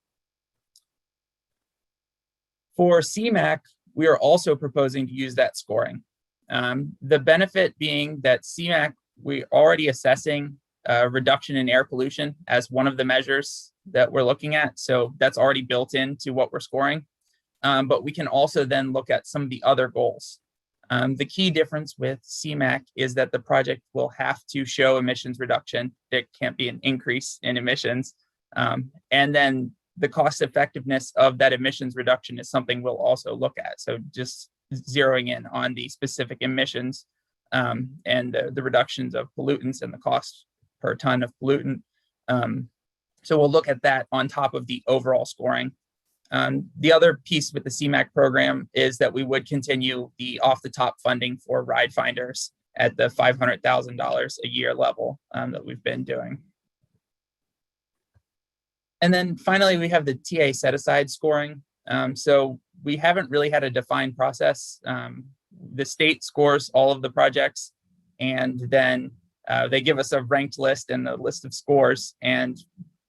For CMAQ, we are also proposing to use that scoring. The benefit being that CMAQ, we're already assessing reduction in air pollution as one of the measures that we're looking at. So that's already built into what we're scoring. But we can also then look at some of the other goals. The key difference with CMAQ is that the project will have to show emissions reduction. There can't be an increase in emissions. And then the cost effectiveness of that emissions reduction is something we'll also look at. So just zeroing in on the specific emissions and the reductions of pollutants and the cost per ton of pollutant. So we'll look at that on top of the overall scoring. The other piece with the CMAQ program is that we would continue the off-the-top funding for ride finders at the $500,000 a year level that we've been doing. And then finally, we have the TA set-aside scoring. So we haven't really had a defined process. The state scores all of the projects, and then they give us a ranked list and a list of scores, and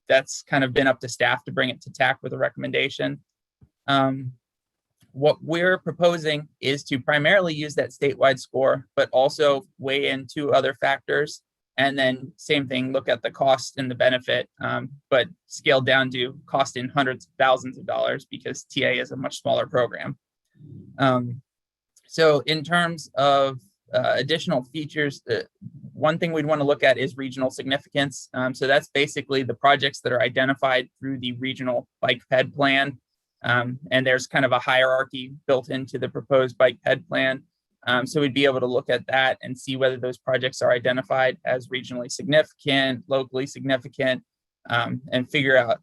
that's kind of been up to staff to bring it to TAC with a recommendation. What we're proposing is to primarily use that statewide score, but also weigh in 2 other factors. And then same thing, look at the cost and the benefit, but scaled down to cost in hundreds of thousands of dollars because TA is a much smaller program. So in terms of additional features, one thing we'd want to look at is regional significance. So that's basically the projects that are identified through the regional bike ped plan. And there's kind of a hierarchy built into the proposed bike ped plan. So we'd be able to look at that and see whether those projects are identified as regionally significant, locally significant, and figure out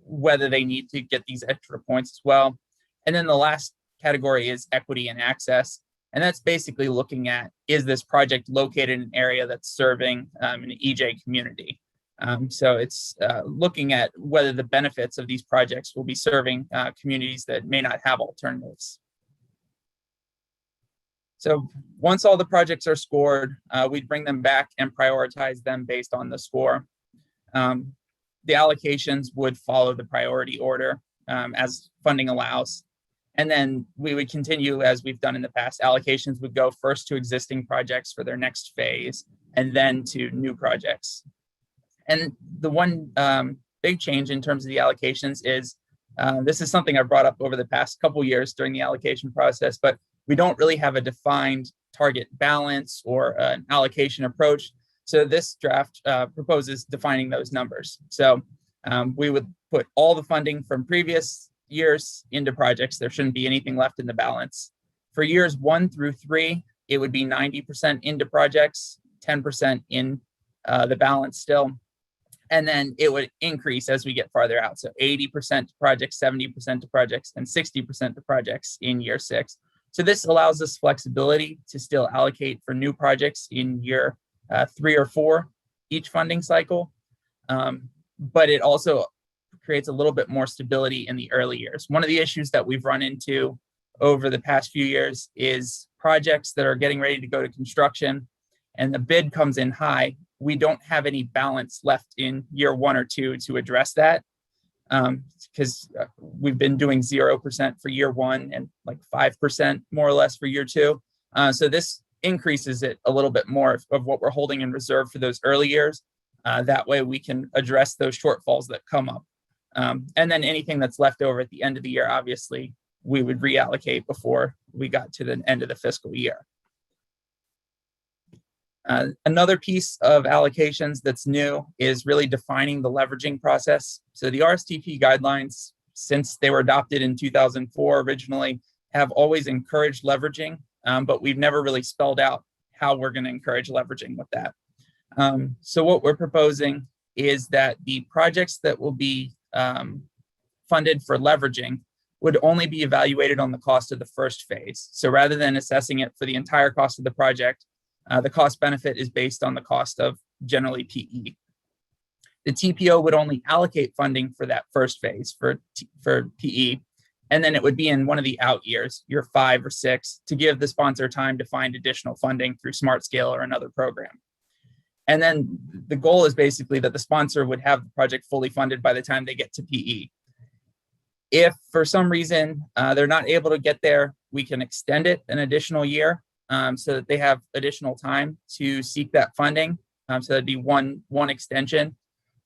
whether they need to get these extra points as well. And then the last category is equity and access. And that's basically looking at, is this project located in an area that's serving an EJ community? So it's looking at whether the benefits of these projects will be serving communities that may not have alternatives. So once all the projects are scored, we'd bring them back and prioritize them based on the score. The allocations would follow the priority order as funding allows. And then we would continue as we've done in the past. Allocations would go first to existing projects for their next phase, and then to new projects. And the one big change in terms of the allocations is, this is something I brought up over the past couple years during the allocation process, but we don't really have a defined target balance or an allocation approach. So this draft proposes defining those numbers. So we would put all the funding from previous years into projects. There shouldn't be anything left in the balance. For years 1 through 3, it would be 90% into projects, 10% in the balance still. And then it would increase as we get farther out. So 80% to projects, 70% to projects, and 60% to projects in year 6. So this allows us flexibility to still allocate for new projects in year 3 or 4 each funding cycle. But it also creates a little bit more stability in the early years. One of the issues that we've run into over the past few years is projects that are getting ready to go to construction and the bid comes in high, we don't have any balance left in year 1 or 2 to address that, because we've been doing 0% for year 1 and like 5% more or less for year 2. So this increases it a little bit more of what we're holding in reserve for those early years. That way we can address those shortfalls that come up. And then anything that's left over at the end of the year, obviously, we would reallocate before we got to the end of the fiscal year. Another piece of allocations that's new is really defining the leveraging process. So the RSTP guidelines, since they were adopted in 2004 originally, have always encouraged leveraging, but we've never really spelled out how we're going to encourage leveraging with that. So what we're proposing is that the projects that will be funded for leveraging would only be evaluated on the cost of the first phase. So rather than assessing it for the entire cost of the project, the cost benefit is based on the cost of generally PE. The TPO would only allocate funding for that first phase for PE, and then it would be in one of the out years, year 5 or 6, to give the sponsor time to find additional funding through Smart Scale or another program. And then the goal is basically that the sponsor would have the project fully funded by the time they get to PE. If for some reason they're not able to get there, we can extend it an additional year so that they have additional time to seek that funding. So that'd be one extension.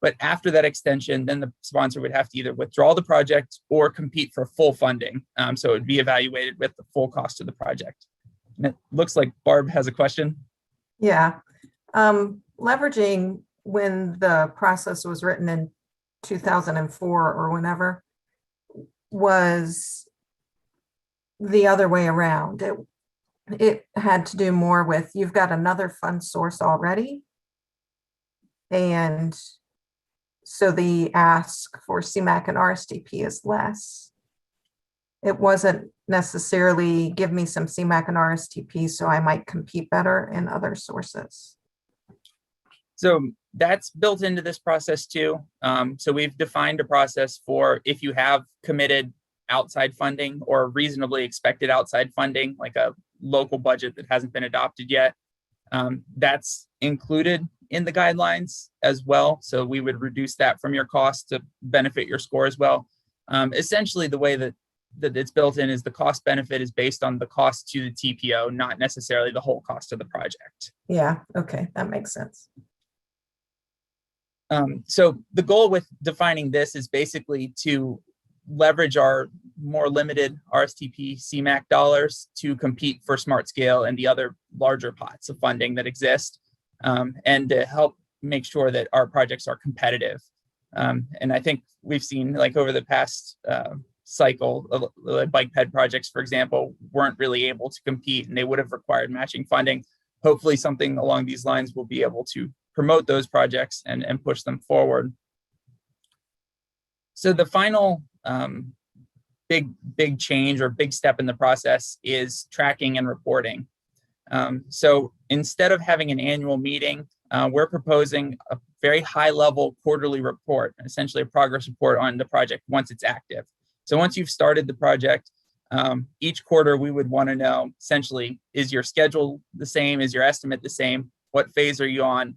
But after that extension, then the sponsor would have to either withdraw the project or compete for full funding. So it would be evaluated with the full cost of the project. And it looks like Barb has a question. Yeah. Leveraging, when the process was written in 2004 or whenever, was the other way around. It had to do more with, you've got another fund source already. And so the ask for CMAQ and RSTP is less. It wasn't necessarily give me some CMAQ and RSTP so I might compete better in other sources. So that's built into this process too. So we've defined a process for if you have committed outside funding or reasonably expected outside funding, like a local budget that hasn't been adopted yet. That's included in the guidelines as well. So we would reduce that from your cost to benefit your score as well. Essentially, the way that it's built in is the cost benefit is based on the cost to the TPO, not necessarily the whole cost of the project. Yeah, okay, that makes sense. So the goal with defining this is basically to leverage our more limited RSTP CMAQ dollars to compete for Smart Scale and the other larger pots of funding that exist, and to help make sure that our projects are competitive. And I think we've seen, like over the past cycle, bike ped projects, for example, weren't really able to compete and they would have required matching funding. Hopefully something along these lines will be able to promote those projects and push them forward. So the final big change or big step in the process is tracking and reporting. So instead of having an annual meeting, we're proposing a very high level quarterly report, essentially a progress report on the project once it's active. So once you've started the project, each quarter we would want to know, essentially, is your schedule the same? Is your estimate the same? What phase are you on?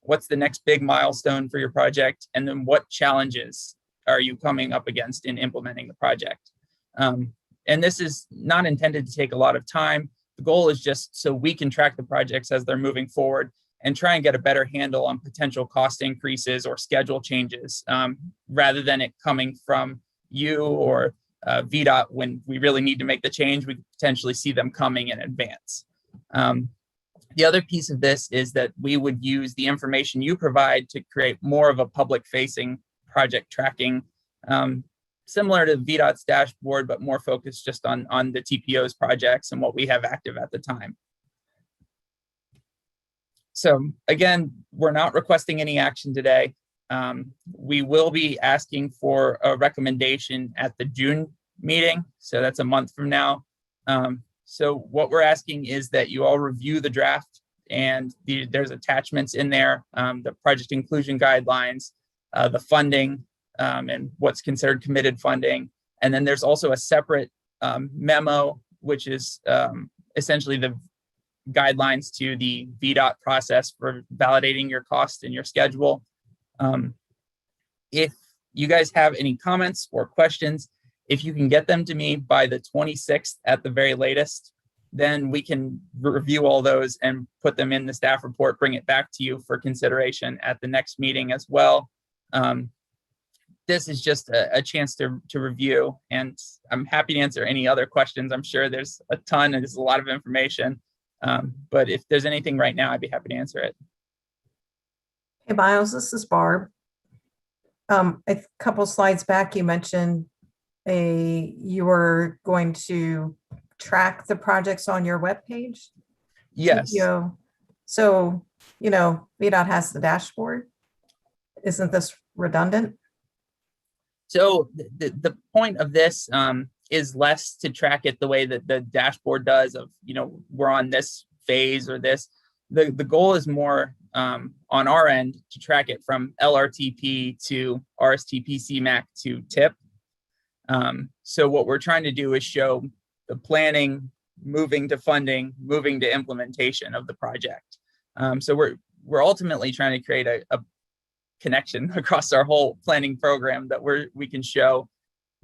What's the next big milestone for your project? And then what challenges are you coming up against in implementing the project? And this is not intended to take a lot of time. The goal is just so we can track the projects as they're moving forward and try and get a better handle on potential cost increases or schedule changes, rather than it coming from you or VDOT when we really need to make the change. We potentially see them coming in advance. The other piece of this is that we would use the information you provide to create more of a public-facing project tracking, similar to VDOT's dashboard, but more focused just on the TPO's projects and what we have active at the time. So again, we're not requesting any action today. We will be asking for a recommendation at the June meeting. So that's a month from now. So what we're asking is that you all review the draft, and there's attachments in there, the project inclusion guidelines, the funding, and what's considered committed funding. And then there's also a separate memo, which is essentially guidelines to the VDOT process for validating your cost and your schedule. If you guys have any comments or questions, if you can get them to me by the 26th at the very latest, then we can review all those and put them in the staff report, bring it back to you for consideration at the next meeting as well. This is just a chance to review, and I'm happy to answer any other questions. I'm sure there's a ton and there's a lot of information, but if there's anything right now, I'd be happy to answer it. Hey, Miles, this is Barb. A couple slides back, you mentioned you were going to track the projects on your webpage. Yes. So, VDOT has the dashboard. Isn't this redundant? So the point of this is less to track it the way that the dashboard does of, we're on this phase or this. The goal is more on our end to track it from LRTP to RSTP CMAQ to TIP. So what we're trying to do is show the planning, moving to funding, moving to implementation of the project. So we're ultimately trying to create a connection across our whole planning program that we can show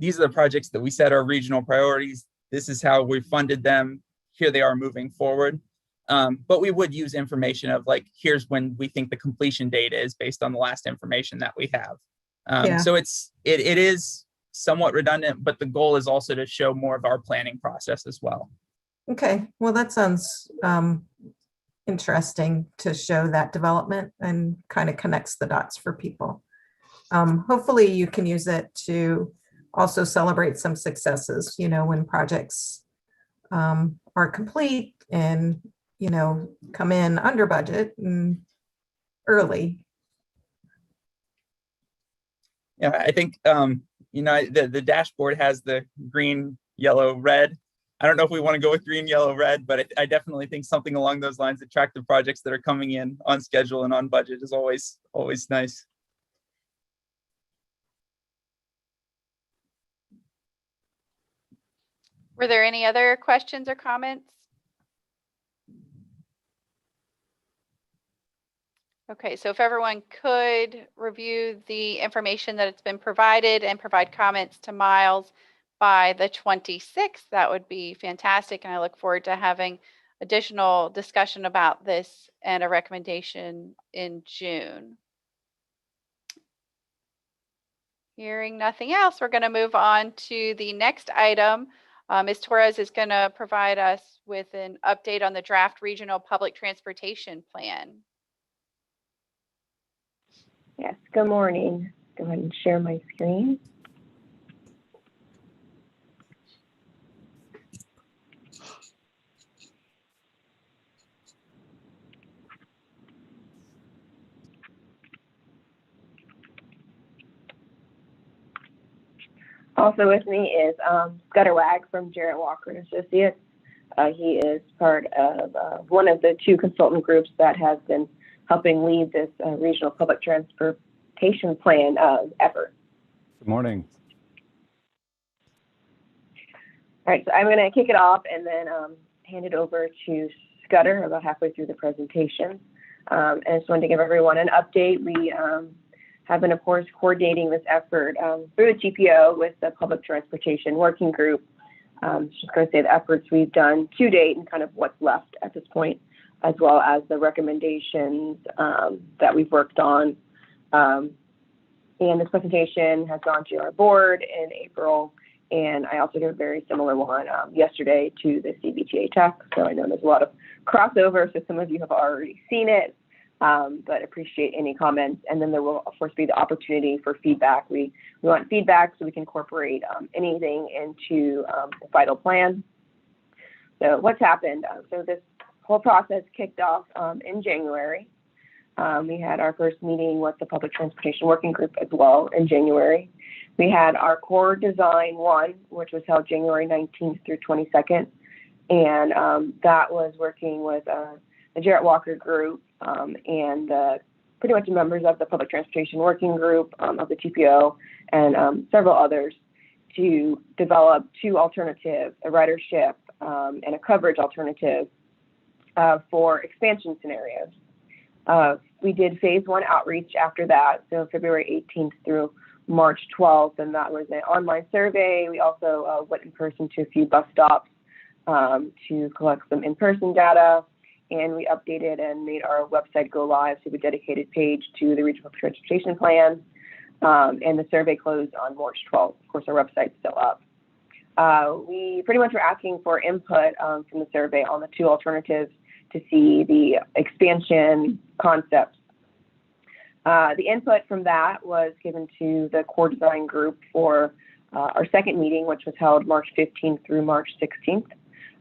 these are the projects that we set our regional priorities. This is how we funded them. Here they are moving forward. But we would use information of like, here's when we think the completion date is based on the last information that we have. So it is somewhat redundant, but the goal is also to show more of our planning process as well. Okay, well, that sounds interesting to show that development and kind of connects the dots for people. Hopefully you can use it to also celebrate some successes, when projects are complete and, come in under budget and early. Yeah, I think, the dashboard has the green, yellow, red. I don't know if we want to go with green, yellow, red, but I definitely think something along those lines to track the projects that are coming in on schedule and on budget is always nice. Were there any other questions or comments? Okay, so if everyone could review the information that it's been provided and provide comments to Miles by the 26th, that would be fantastic. And I look forward to having additional discussion about this and a recommendation in June. Hearing nothing else, we're going to move on to the next item. Ms. Torres is going to provide us with an update on the draft regional public transportation plan. Yes, good morning. Go ahead and share my screen. Also with me is Scudder Wag from Jarrett Walker and Associates. He is part of one of the two consultant groups that has been helping lead this regional public transportation plan effort. Good morning. All right, so I'm going to kick it off and then hand it over to Scudder about halfway through the presentation. And I just wanted to give everyone an update. We have been, of course, coordinating this effort through the TPO with the Public Transportation Working Group. Just going to say the efforts we've done to date and kind of what's left at this point, as well as the recommendations that we've worked on. And this presentation has gone to our board in April, and I also did a very similar one yesterday to the CBTA Tech. So I know there's a lot of crossover, so some of you have already seen it, but appreciate any comments. And then there will, of course, be the opportunity for feedback. We want feedback so we can incorporate anything into the final plan. So what's happened? So this whole process kicked off in January. We had our first meeting with the Public Transportation Working Group as well in January. We had our core design one, which was held January 19th through 22nd. And that was working with the Jarrett Walker Group and pretty much members of the Public Transportation Working Group of the TPO and several others to develop two alternatives, a ridership and a coverage alternative for expansion scenarios. We did phase 1 outreach after that, so February 18th through March 12th, and that was an online survey. We also went in person to a few bus stops to collect some in-person data, and we updated and made our website go live to a dedicated page to the Regional Transportation Plan, and the survey closed on March 12th. Of course, our website's still up. We pretty much were asking for input from the survey on the 2 alternatives to see the expansion concepts. The input from that was given to the core design group for our second meeting, which was held March 15th through March 16th.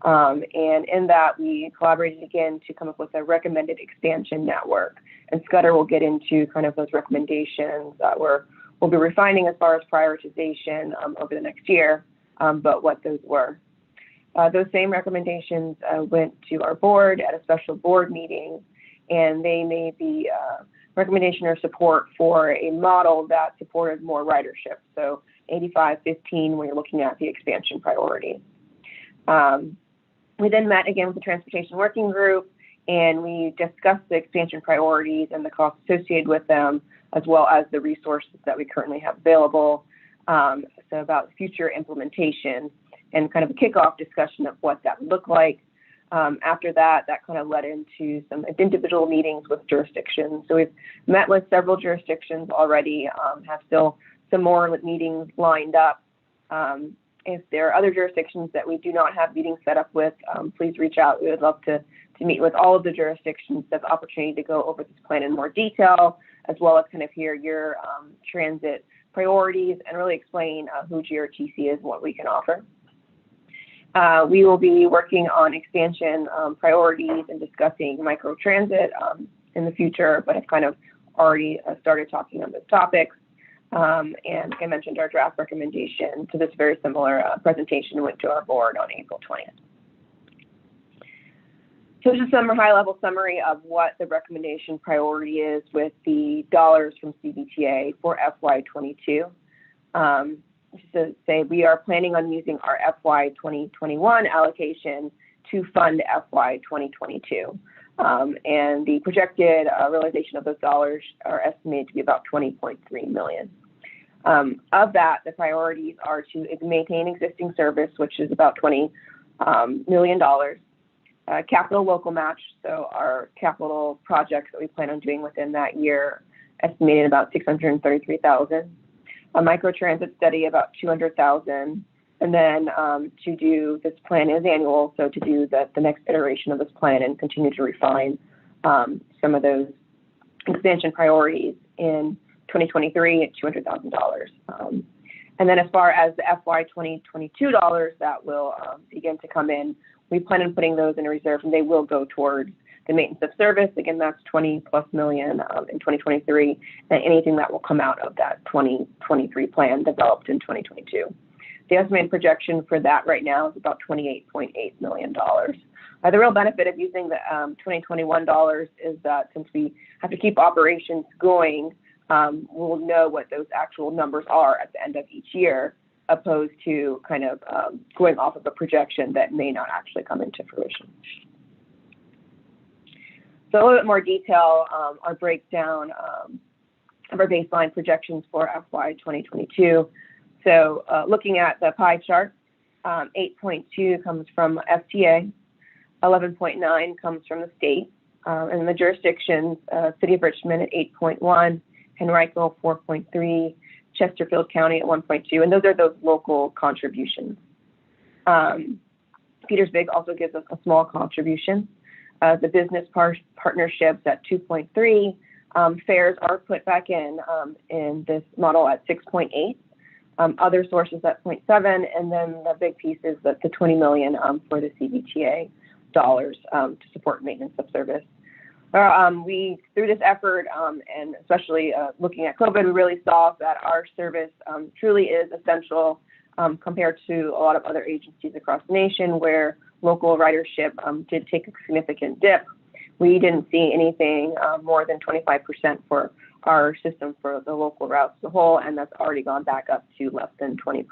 And in that, we collaborated again to come up with a recommended expansion network. And Scudder will get into kind of those recommendations that we'll be refining as far as prioritization over the next year, but what those were. Those same recommendations went to our board at a special board meeting, and they made the recommendation or support for a model that supported more ridership. So 85-15 when you're looking at the expansion priority. We then met again with the Transportation Working Group, and we discussed the expansion priorities and the costs associated with them, as well as the resources that we currently have available. So about future implementation and kind of a kickoff discussion of what that would look like. After that, that kind of led into some individual meetings with jurisdictions. So we've met with several jurisdictions already, have still some more meetings lined up. If there are other jurisdictions that we do not have meetings set up with, please reach out. We would love to meet with all of the jurisdictions, have the opportunity to go over this plan in more detail, as well as kind of hear your transit priorities and really explain who GRTC is and what we can offer. We will be working on expansion priorities and discussing microtransit in the future, but have kind of already started talking on those topics. And like I mentioned, our draft recommendation to this very similar presentation went to our board on April 20th. So just some high-level summary of what the recommendation priority is with the dollars from CBTA for FY22. Just to say, we are planning on using our FY 2021 allocation to fund FY 2022. And the projected realization of those dollars are estimated to be about $20.3 million. Of that, the priorities are to maintain existing service, which is about $20 million. Capital local match, so our capital projects that we plan on doing within that year, estimated about $633,000. A microtransit study about $200,000, and then to do this plan is annual, so to do the next iteration of this plan and continue to refine some of those expansion priorities in 2023 at $200,000. And then as far as the FY 2022 dollars that will begin to come in, we plan on putting those in a reserve, and they will go towards the maintenance of service. Again, that's $20+ million in 2023, and anything that will come out of that 2023 plan developed in 2022. The estimated projection for that right now is about $28.8 million. The real benefit of using the 2021 dollars is that since we have to keep operations going, we'll know what those actual numbers are at the end of each year, opposed to kind of going off of a projection that may not actually come into fruition. So a little bit more detail, our breakdown of our baseline projections for FY 2022. So looking at the pie chart, 8.2 comes from FTA, 11.9 comes from the state, and the jurisdictions, City of Richmond at 8.1, Henrico 4.3, Chesterfield County at 1.2, and those are those local contributions. Petersburg also gives us a small contribution. The business partnerships at 2.3, fares are put back in this model at 6.8, other sources at 0.7, and then the big piece is the $20 million for the CBTA dollars to support maintenance of service. We, through this effort, and especially looking at COVID, we really saw that our service truly is essential compared to a lot of other agencies across the nation where local ridership did take a significant dip. We didn't see anything more than 25% for our system for the local routes as a whole, and that's already gone back up to less than 20%.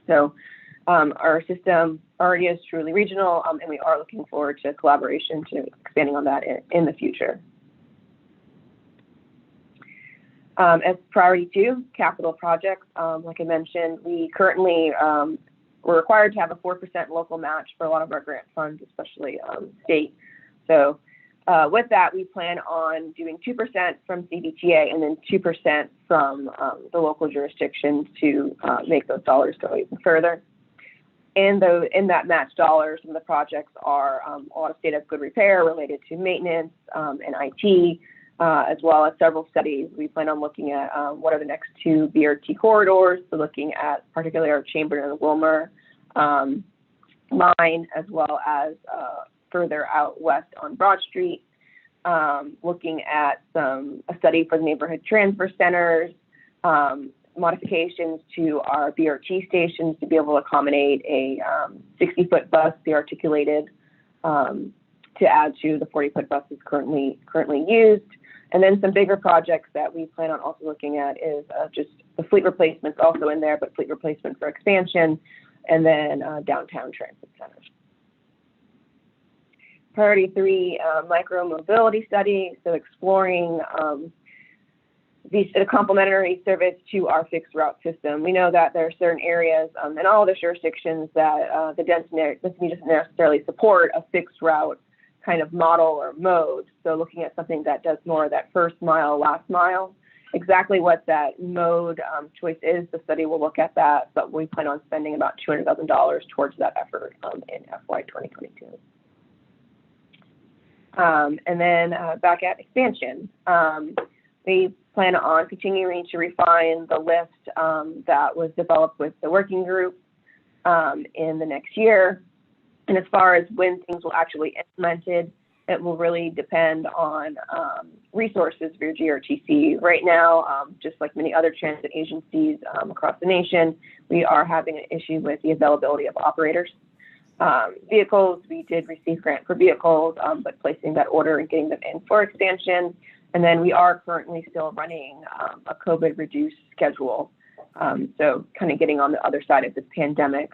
So Our system already is truly regional, and we are looking forward to collaboration to expanding on that in the future. As priority 2, capital projects, like I mentioned, we currently we're required to have a 4% local match for a lot of our grant funds, especially state. So with that, we plan on doing 2% from CBTA and then 2% from the local jurisdictions to make those dollars go even further. And in that match dollars, some of the projects are a lot of state of good repair related to maintenance and IT, as well as several studies. We plan on looking at what are the next 2 BRT corridors, so looking at particularly our Chamberlain and Wilmer line, as well as further out west on Broad Street, looking at a study for the neighborhood transfer centers, modifications to our BRT stations to be able to accommodate a 60-foot bus, be articulated to add to the 40-foot buses currently used. And then some bigger projects that we plan on also looking at is just the fleet replacements also in there, but fleet replacement for expansion, and then downtown transit centers. Priority 3, micro mobility study, so exploring a complementary service to our fixed route system. We know that there are certain areas in all the jurisdictions that the density doesn't necessarily support a fixed route kind of model or mode. So looking at something that does more of that first mile, last mile. Exactly what that mode choice is, the study will look at that, but we plan on spending about $200,000 towards that effort in FY 2022. And then back at expansion. We plan on continuing to refine the list that was developed with the working group in the next year. And as far as when things will actually be implemented, it will really depend on resources for your GRTC. Right now, just like many other transit agencies across the nation, we are having an issue with the availability of operators. Vehicles, we did receive grant for vehicles, but placing that order and getting them in for expansion. And then we are currently still running a COVID reduced schedule. So kind of getting on the other side of this pandemic.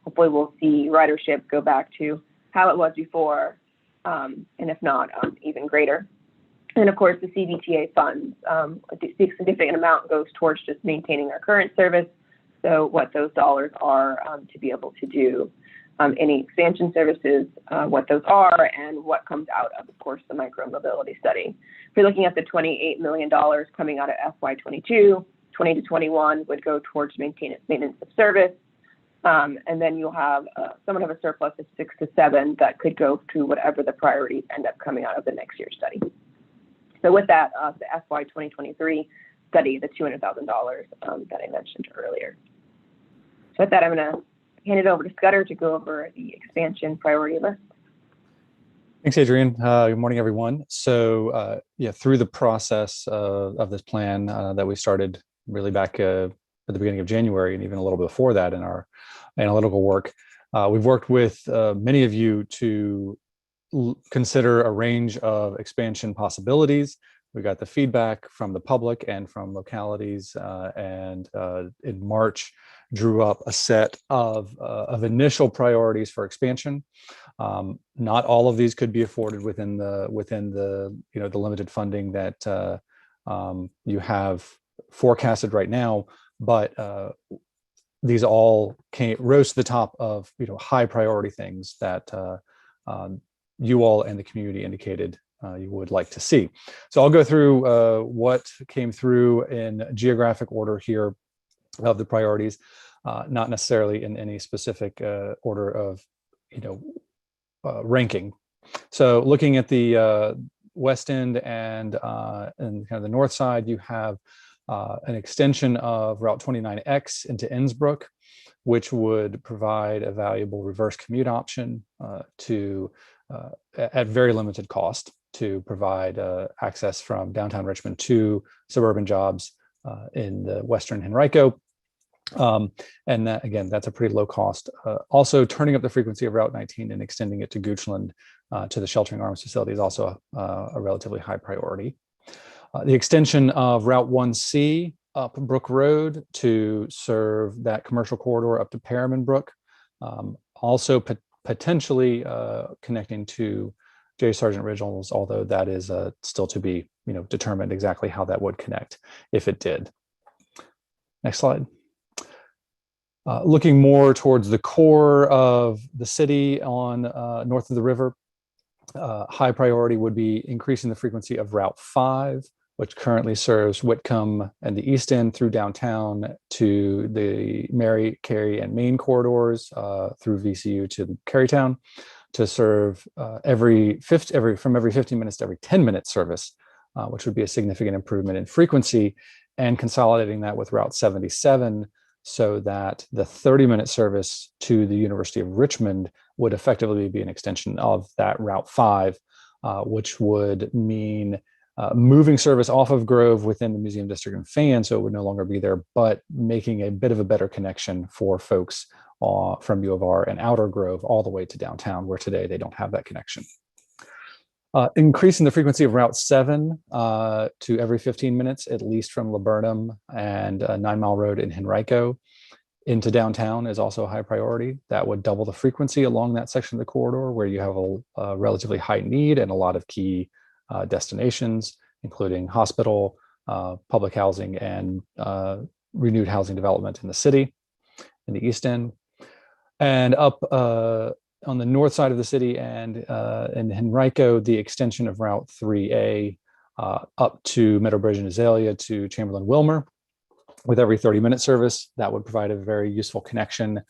Hopefully we'll see ridership go back to how it was before, and if not, even greater. And of course, the CBTA funds, a significant amount goes towards just maintaining our current service. So what those dollars are to be able to do any expansion services, what those are, and what comes out of course, the micro mobility study. If you're looking at the $28 million coming out of FY 22, 20 to 21 would go towards maintenance of service. And then you'll have somewhat of a surplus of 6 to 7 that could go to whatever the priorities end up coming out of the next year's study. So with that, the FY 2023 study, the $200,000 that I mentioned earlier. So with that, I'm going to hand it over to Scudder to go over the expansion priority list. Thanks, Adrienne. Good morning, everyone. So through the process of this plan that we started really back at the beginning of January and even a little before that in our analytical work, we've worked with many of you to consider a range of expansion possibilities. We got the feedback from the public and from localities, and in March drew up a set of initial priorities for expansion. Not all of these could be afforded within the the limited funding that you have forecasted right now, but these all rose to the top of high priority things that you all and the community indicated you would like to see. So I'll go through what came through in geographic order here of the priorities, not necessarily in any specific order of ranking. So looking at the west end and kind of the north side, you have an extension of Route 29X into Innsbrook, which would provide a valuable reverse commute option at very limited cost to provide access from downtown Richmond to suburban jobs in the Western Henrico. And that, again, that's a pretty low cost. Also, turning up the frequency of Route 19 and extending it to Goochland to the Sheltering Arms facility is also a relatively high priority. The extension of Route 1C up Brook Road to serve that commercial corridor up to Perriman Brook. Also potentially connecting to J. Sargent Ridgeals, although that is still to be determined exactly how that would connect if it did. Next slide. Looking more towards the core of the city on north of the river, high priority would be increasing the frequency of Route 5, which currently serves Whitcomb and the East End through downtown to the Mary, Cary, and Main corridors through VCU to Carytown, to serve from every 15 minutes to every 10-minute service, which would be a significant improvement in frequency, and consolidating that with Route 77 so that the 30-minute service to the University of Richmond would effectively be an extension of that Route 5, which would mean moving service off of Grove within the Museum District and Fan, so it would no longer be there, but making a bit of a better connection for folks from U of R and Outer Grove all the way to downtown, where today they don't have that connection. Increasing the frequency of Route 7 to every 15 minutes, at least from Laburnum and 9 Mile Road in Henrico into downtown is also a high priority. That would double the frequency along that section of the corridor where you have a relatively high need and a lot of key destinations, including hospital, public housing, and renewed housing development in the city, in the East End. And up on the north side of the city and in Henrico, the extension of Route 3A up to Meadowbridge and Azalea to Chamberlain Wilmer with every 30-minute service. That would provide a very useful connection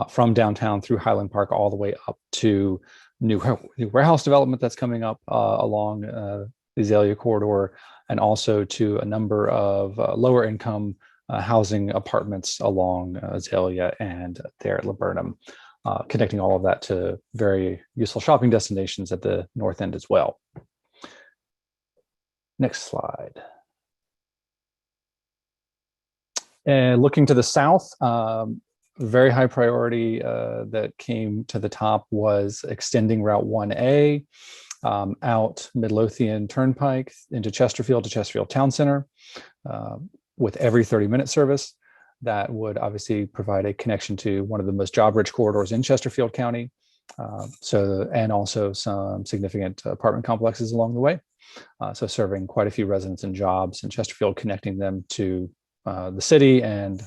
from downtown through Highland Park all the way up to new warehouse development that's coming up along the Azalea corridor, and also to a number of lower income housing apartments along Azalea and there at Laburnum, connecting all of that to very useful shopping destinations at the north end as well. Next slide. And looking to the south, very high priority that came to the top was extending Route 1A out Midlothian Turnpike into Chesterfield to Chesterfield Town Center with every 30-minute service. That would obviously provide a connection to one of the most job-rich corridors in Chesterfield County, and also some significant apartment complexes along the way. So serving quite a few residents and jobs in Chesterfield, connecting them to the city and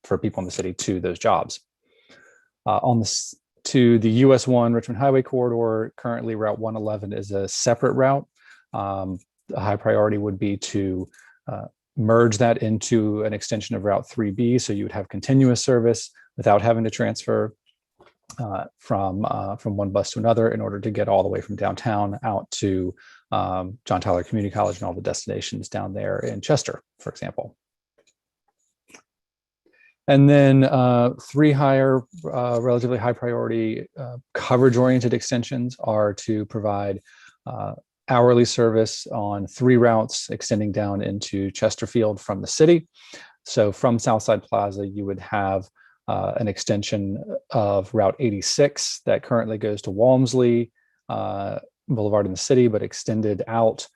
for people in the city to those jobs. To the US 1 Richmond Highway corridor, currently Route 111 is a separate route. A high priority would be to merge that into an extension of Route 3B, so you would have continuous service without having to transfer from one bus to another in order to get all the way from downtown out to John Tyler Community College and all the destinations down there in Chester, for example. And then three relatively high priority coverage-oriented extensions are to provide hourly service on 3 routes extending down into Chesterfield from the city. So from Southside Plaza, you would have an extension of Route 86 that currently goes to Walmsley Boulevard in the city, but extended out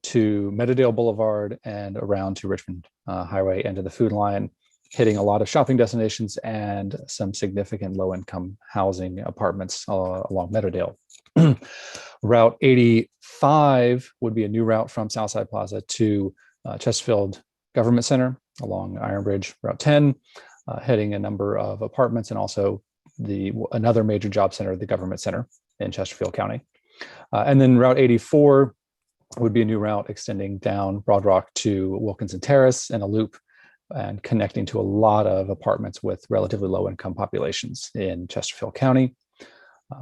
to Meadowdale Boulevard and around to Richmond Highway and to the Food Line, hitting a lot of shopping destinations and some significant low-income housing apartments along Meadowdale. Route 85 would be a new route from Southside Plaza to Chesterfield Government Center along Iron Bridge. Route 10, hitting a number of apartments and also another major job center, the Government Center in Chesterfield County. And then Route 84 would be a new route extending down Broad Rock to Wilkinson Terrace and a loop and connecting to a lot of apartments with relatively low income populations in Chesterfield County.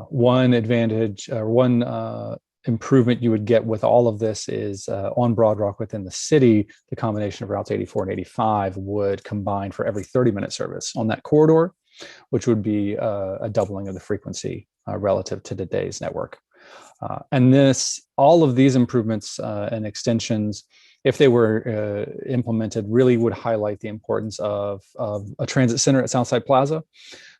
One advantage or one improvement you would get with all of this is on Broad Rock within the city, the combination of routes 84 and 85 would combine for every 30-minute service on that corridor, which would be a doubling of the frequency relative to today's network. And all of these improvements and extensions, if they were implemented, really would highlight the importance of a transit center at Southside Plaza,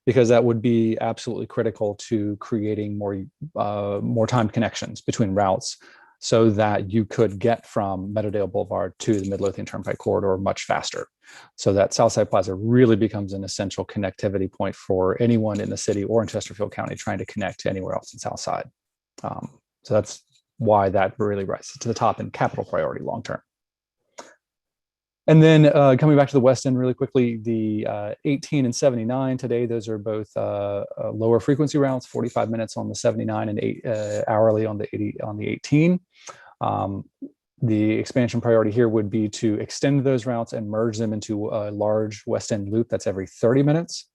because that would be absolutely critical to creating more time connections between routes so that you could get from Meadowdale Boulevard to the Midlothian Turnpike corridor much faster. So that Southside Plaza really becomes an essential connectivity point for anyone in the city or in Chesterfield County trying to connect to anywhere else in Southside. So that's why that really rises to the top in capital priority long term. And then coming back to the West End really quickly, the 18 and 79 today, those are both lower frequency routes, 45 minutes on the 79 and hourly on the 18. The expansion priority here would be to extend those routes and merge them into a large West End loop that's every 30 minutes,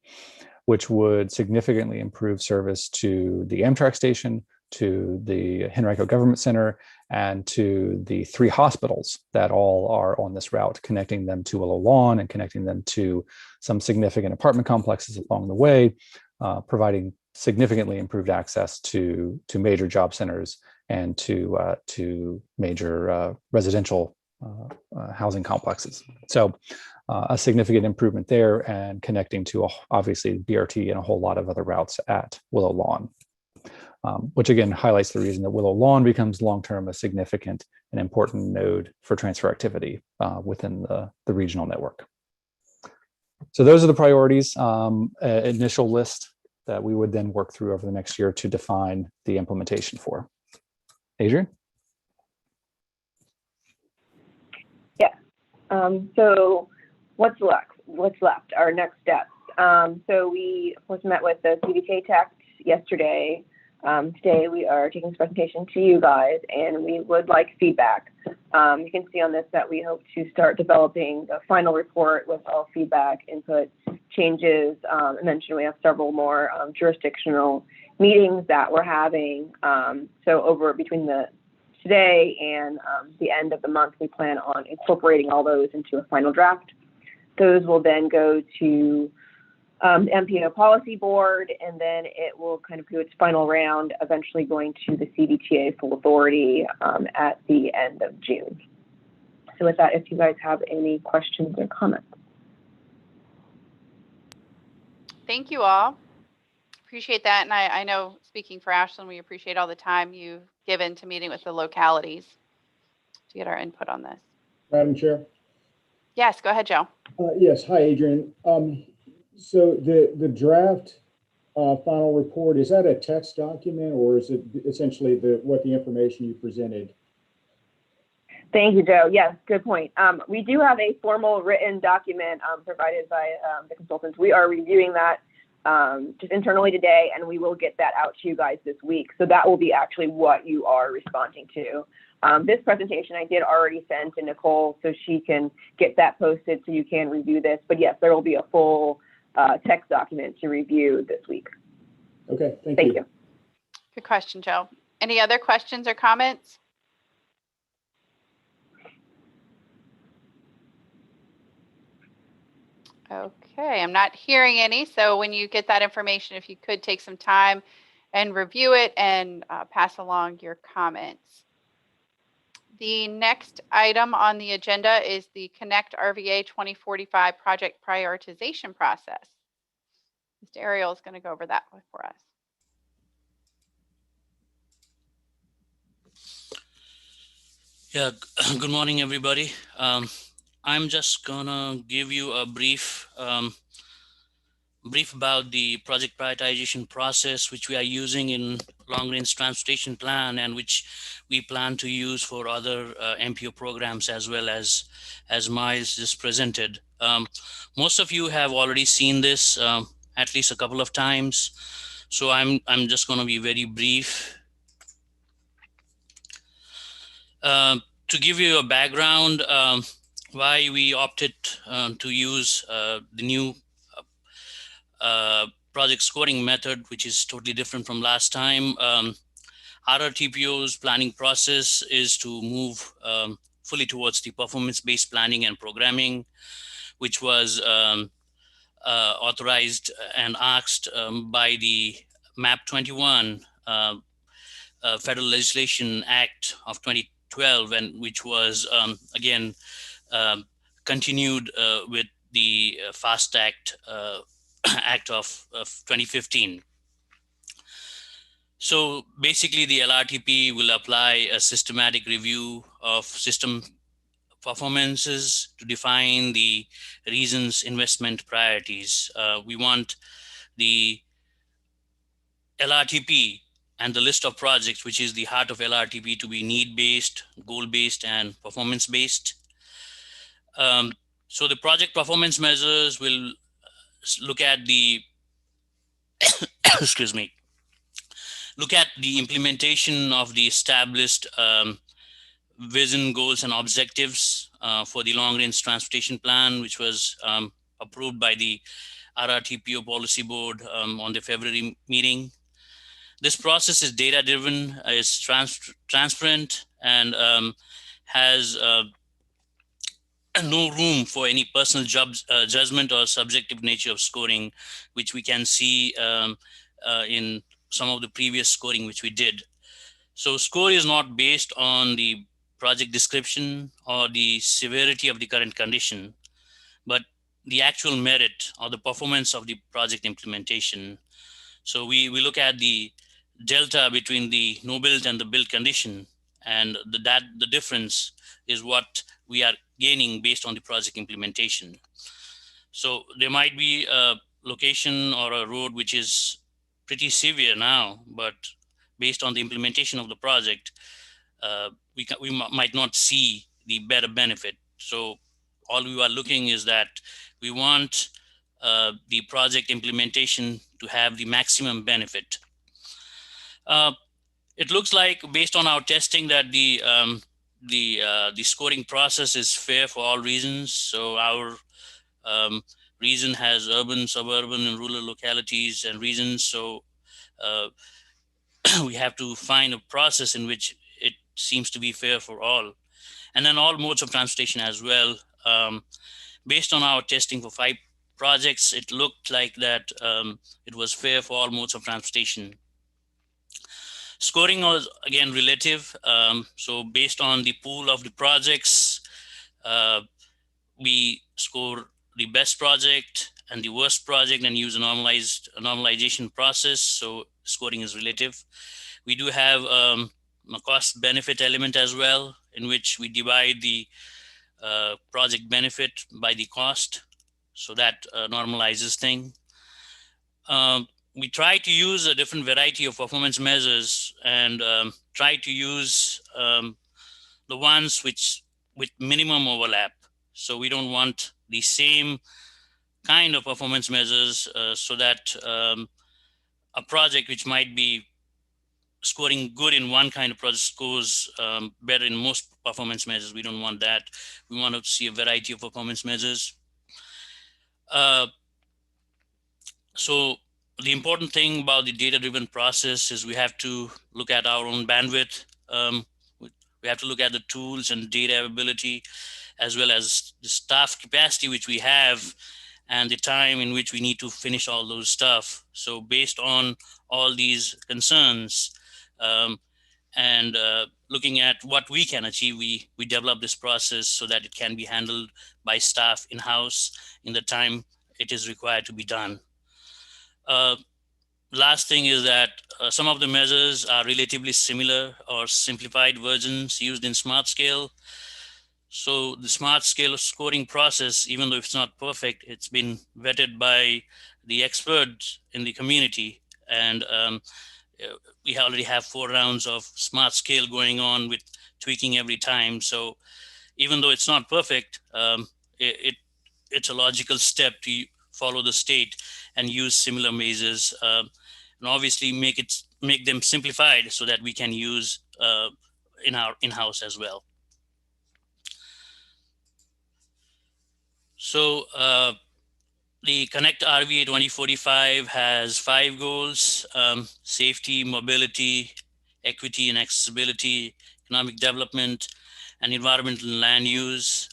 which would significantly improve service to the Amtrak station, to the Henrico Government Center, and to the 3 hospitals that all are on this route, connecting them to Willow Lawn and connecting them to some significant apartment complexes along the way, providing significantly improved access to major job centers and to major residential housing complexes. So a significant improvement there, and connecting to obviously BRT and a whole lot of other routes at Willow Lawn. Which again highlights the reason that Willow Lawn becomes long-term a significant and important node for transfer activity within the regional network. So those are the priorities, initial list that we would then work through over the next year to define the implementation for. Adrian? Yeah. So what's left? Our next steps. So we, of course, met with the CDK Tech yesterday. Today we are taking this presentation to you guys, and we would like feedback. You can see on this that we hope to start developing the final report with all feedback, input, changes. I mentioned we have several more jurisdictional meetings that we're having. So over between today and the end of the month, we plan on incorporating all those into a final draft. Those will then go to the MPO policy board, and then it will kind of do its final round, eventually going to the CDTA full authority at the end of June. So with that, if you guys have any questions or comments. Thank you all. Appreciate that. And I know, speaking for Ashland, we appreciate all the time you've given to meeting with the localities to get our input on this. Madam Chair? Yes, go ahead, Joe. Yes, hi, Adrian. So the draft final report, is that a text document, or is it essentially what the information you presented? Thank you, Joe. Yes, good point. We do have a formal written document provided by the consultants. We are reviewing that just internally today, and we will get that out to you guys this week. So that will be actually what you are responding to. This presentation I did already send to Nicole, so she can get that posted so you can review this. But yes, there will be a full text document to review this week. Okay, thank you. Good question, Joe. Any other questions or comments? Okay, I'm not hearing any. So when you get that information, if you could take some time and review it and pass along your comments. The next item on the agenda is the Connect RVA 2045 project prioritization process. Mr. Ariel is going to go over that for us. Yeah, good morning, everybody. I'm just gonna give you a brief about the project prioritization process, which we are using in long-range transportation plan, and which we plan to use for other MPO programs as well as Miles just presented. Most of you have already seen this at least a couple of times, so I'm just going to be very brief. To give you a background, why we opted to use the new project scoring method, which is totally different from last time. RRTPO's planning process is to move fully towards the performance-based planning and programming, which was authorized and asked by the MAP 21 Federal Legislation Act of 2012, and which was again continued with the FAST Act Act of 2015. So basically, the LRTP will apply a systematic review of system performances to define the reasons investment priorities. We want the LRTP and the list of projects, which is the heart of LRTP, to be need-based, goal-based, and performance-based. So the project performance measures will look at the excuse me, look at the implementation of the established vision, goals, and objectives for the long-range transportation plan, which was approved by the RRTPO policy board on the February meeting. This process is data-driven, is transparent, and has no room for any personal judgment or subjective nature of scoring, which we can see in some of the previous scoring which we did. So score is not based on the project description or the severity of the current condition, but the actual merit or the performance of the project implementation. So we look at the delta between the no build and the build condition, and the difference is what we are gaining based on the project implementation. So there might be a location or a road which is pretty severe now, but based on the implementation of the project, we might not see the better benefit. So all we are looking is that we want the project implementation to have the maximum benefit. It looks like, based on our testing, that the scoring process is fair for all regions. So our region has urban, suburban, and rural localities and regions. So we have to find a process in which it seems to be fair for all, and then all modes of transportation as well. Based on our testing for 5 projects, it looked like that it was fair for all modes of transportation. Scoring was again relative. So based on the pool of the projects, we score the best project and the worst project and use a normalization process. So scoring is relative. We do have a cost benefit element as well, in which we divide the project benefit by the cost. So that normalizes thing. We try to use a different variety of performance measures and try to use the ones with minimum overlap. So we don't want the same kind of performance measures so that a project which might be scoring good in one kind of project scores better in most performance measures. We don't want that. We want to see a variety of performance measures. So the important thing about the data-driven process is we have to look at our own bandwidth. We have to look at the tools and data availability, as well as the staff capacity which we have and the time in which we need to finish all those stuff. So based on all these concerns and looking at what we can achieve, we develop this process so that it can be handled by staff in-house in the time it is required to be done. Last thing is that some of the measures are relatively similar or simplified versions used in Smart Scale. So the Smart Scale scoring process, even though it's not perfect, it's been vetted by the experts in the community. And we already have 4 rounds of Smart Scale going on with tweaking every time. So even though it's not perfect, it's a logical step to follow the state and use similar measures, and obviously make them simplified so that we can use in our in-house as well. So the Connect RVA 2045 has 5 goals: safety, mobility, equity and accessibility, economic development, and environmental land use.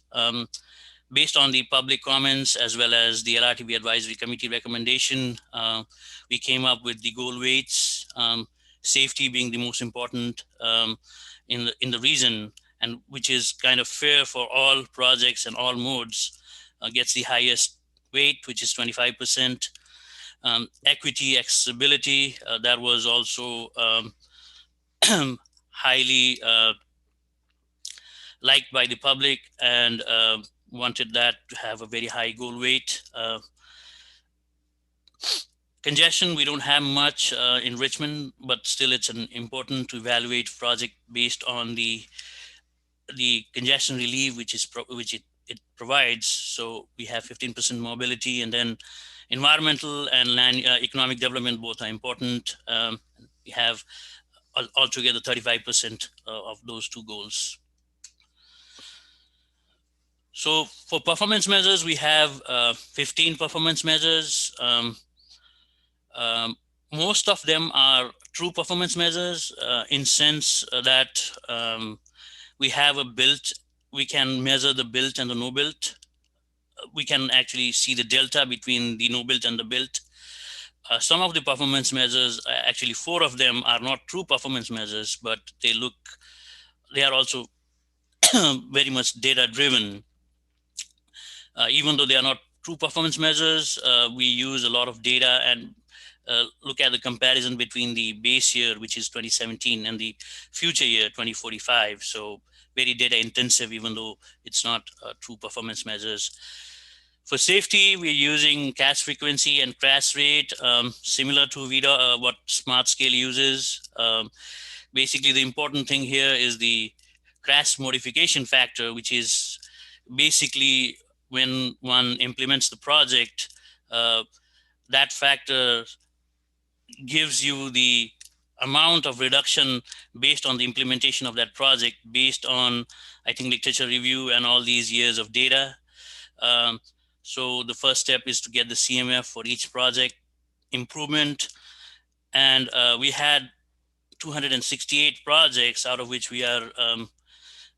Based on the public comments as well as the LRTP Advisory Committee recommendation, we came up with the goal weights, safety being the most important in the region, and which is kind of fair for all projects and all modes, gets the highest weight, which is 25%. Equity, accessibility, that was also highly liked by the public and wanted that to have a very high goal weight. Congestion, we don't have much in Richmond, but still it's important to evaluate project based on the congestion relief, which it provides. So we have 15% mobility, and then environmental and land economic development both are important. We have altogether 35% of those two goals. So for performance measures, we have 15 performance measures. Most of them are true performance measures in sense that we have we can measure the built and the no built. We can actually see the delta between the no built and the built. Some of the performance measures, actually 4 of them are not true performance measures, but they are also very much data driven. Even though they are not true performance measures, we use a lot of data and look at the comparison between the base year, which is 2017, and the future year, 2045. So very data intensive, even though it's not true performance measures. For safety, we're using catch frequency and crash rate, similar to VDOT, what Smart Scale uses. Basically, the important thing here is the crash modification factor, which is basically when one implements the project, that factor gives you the amount of reduction based on the implementation of that project, based on, I think, literature review and all these years of data. So the first step is to get the CMF for each project improvement. And we had 268 projects, out of which we are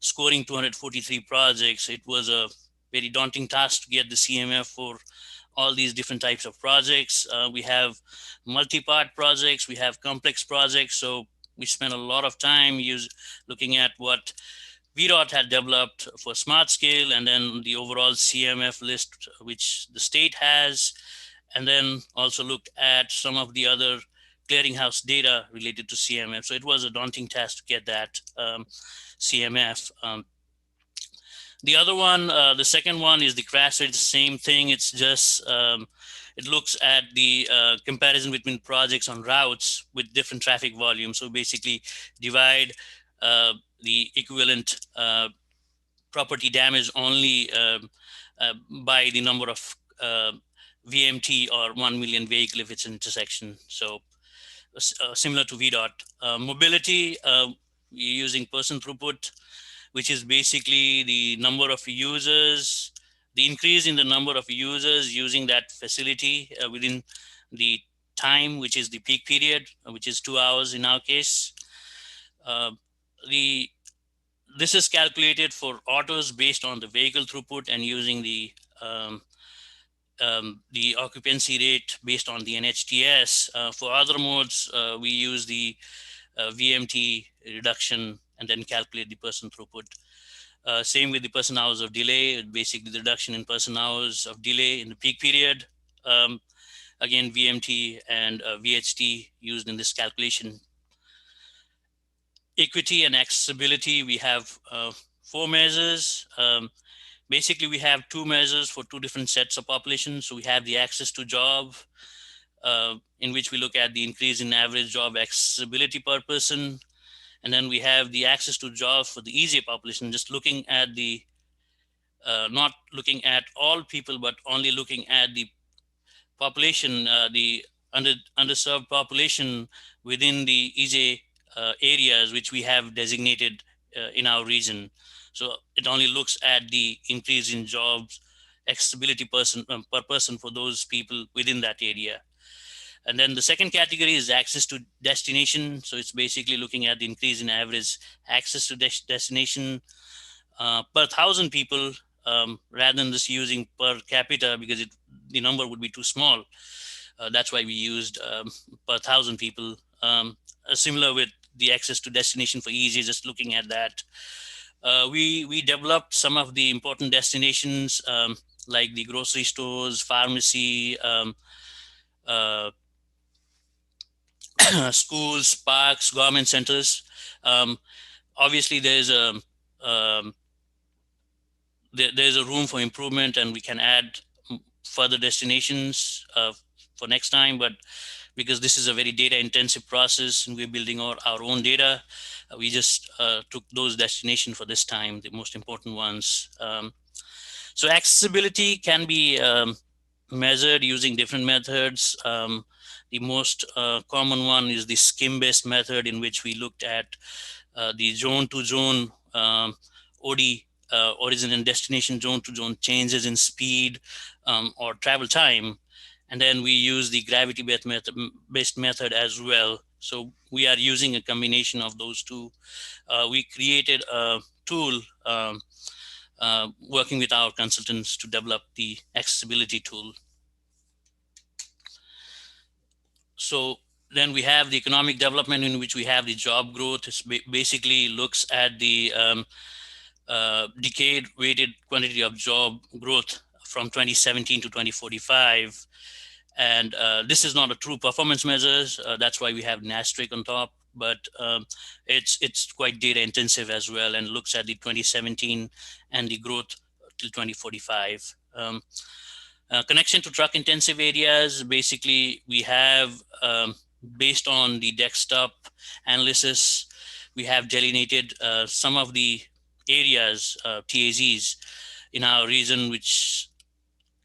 scoring 243 projects. It was a very daunting task to get the CMF for all these different types of projects. We have multi-part projects, we have complex projects. So we spent a lot of time looking at what VDOT had developed for Smart Scale, and then the overall CMF list, which the state has, and then also looked at some of the other clearinghouse data related to CMF. So it was a daunting task to get that CMF. The other one, the second one is the crash rate, the same thing. It's just, it looks at the comparison between projects on routes with different traffic volumes. So basically divide the equivalent property damage only by the number of VMT, or 1 million vehicle if it's an intersection. So similar to VDOT. Mobility, we're using person throughput, which is basically the number of users, the increase in the number of users using that facility within the time, which is the peak period, which is 2 hours in our case. This is calculated for autos based on the vehicle throughput and using the occupancy rate based on the NHTS. For other modes, we use the VMT reduction and then calculate the person throughput. Same with the person hours of delay, basically the reduction in person hours of delay in the peak period. Again, VMT and VHT used in this calculation. Equity and accessibility, we have 4 measures. Basically, we have 2 measures for 2 different sets of population. So we have the access to job, in which we look at the increase in average job accessibility per person. And then we have the access to jobs for the easier population, just looking at the, not looking at all people, but only looking at the population, the underserved population within the EJ areas, which we have designated in our region. So it only looks at the increase in jobs accessibility per person for those people within that area. And then the second category is access to destination. So it's basically looking at the increase in average access to destination per 1,000 people, rather than just using per capita, because the number would be too small. That's why we used per 1,000 people. Similar with the access to destination for easy, just looking at that. We developed some of the important destinations, like the grocery stores, pharmacy, schools, parks, government centers. Obviously, there's a room for improvement, and we can add further destinations for next time. But because this is a very data intensive process and we're building our own data, we just took those destinations for this time, the most important ones. So accessibility can be measured using different methods. The most common one is the skim-based method, in which we looked at the zone-to-zone OD, origin and destination zone-to-zone changes in speed or travel time. And then we use the gravity-based method as well. So we are using a combination of those two. We created a tool working with our consultants to develop the accessibility tool. So then we have the economic development, in which we have the job growth. It basically looks at the decade weighted quantity of job growth from 2017 to 2045. And this is not a true performance measures. That's why we have an asterisk on top, but it's quite data intensive as well, and looks at the 2017 and the growth till 2045. Connection to truck intensive areas, basically we have, based on the desktop analysis, we have delineated some of the areas, TAZs, in our region, which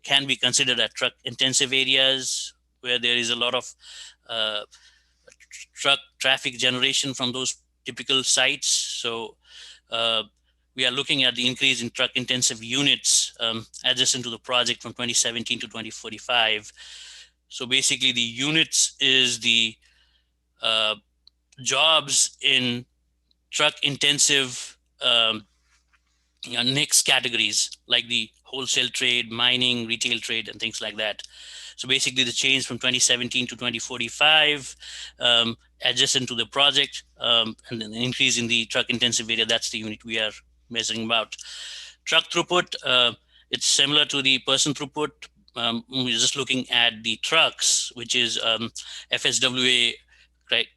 can be considered as truck intensive areas, where there is a lot of truck traffic generation from those typical sites. So we are looking at the increase in truck intensive units adjacent to the project from 2017 to 2045. So basically the units is the jobs in truck intensive next categories, like the wholesale trade, mining, retail trade, and things like that. So basically the change from 2017 to 2045 adjacent to the project, and then the increase in the truck intensive area, that's the unit we are measuring about. Truck throughput, it's similar to the person throughput. We're just looking at the trucks, which is FSWA, right,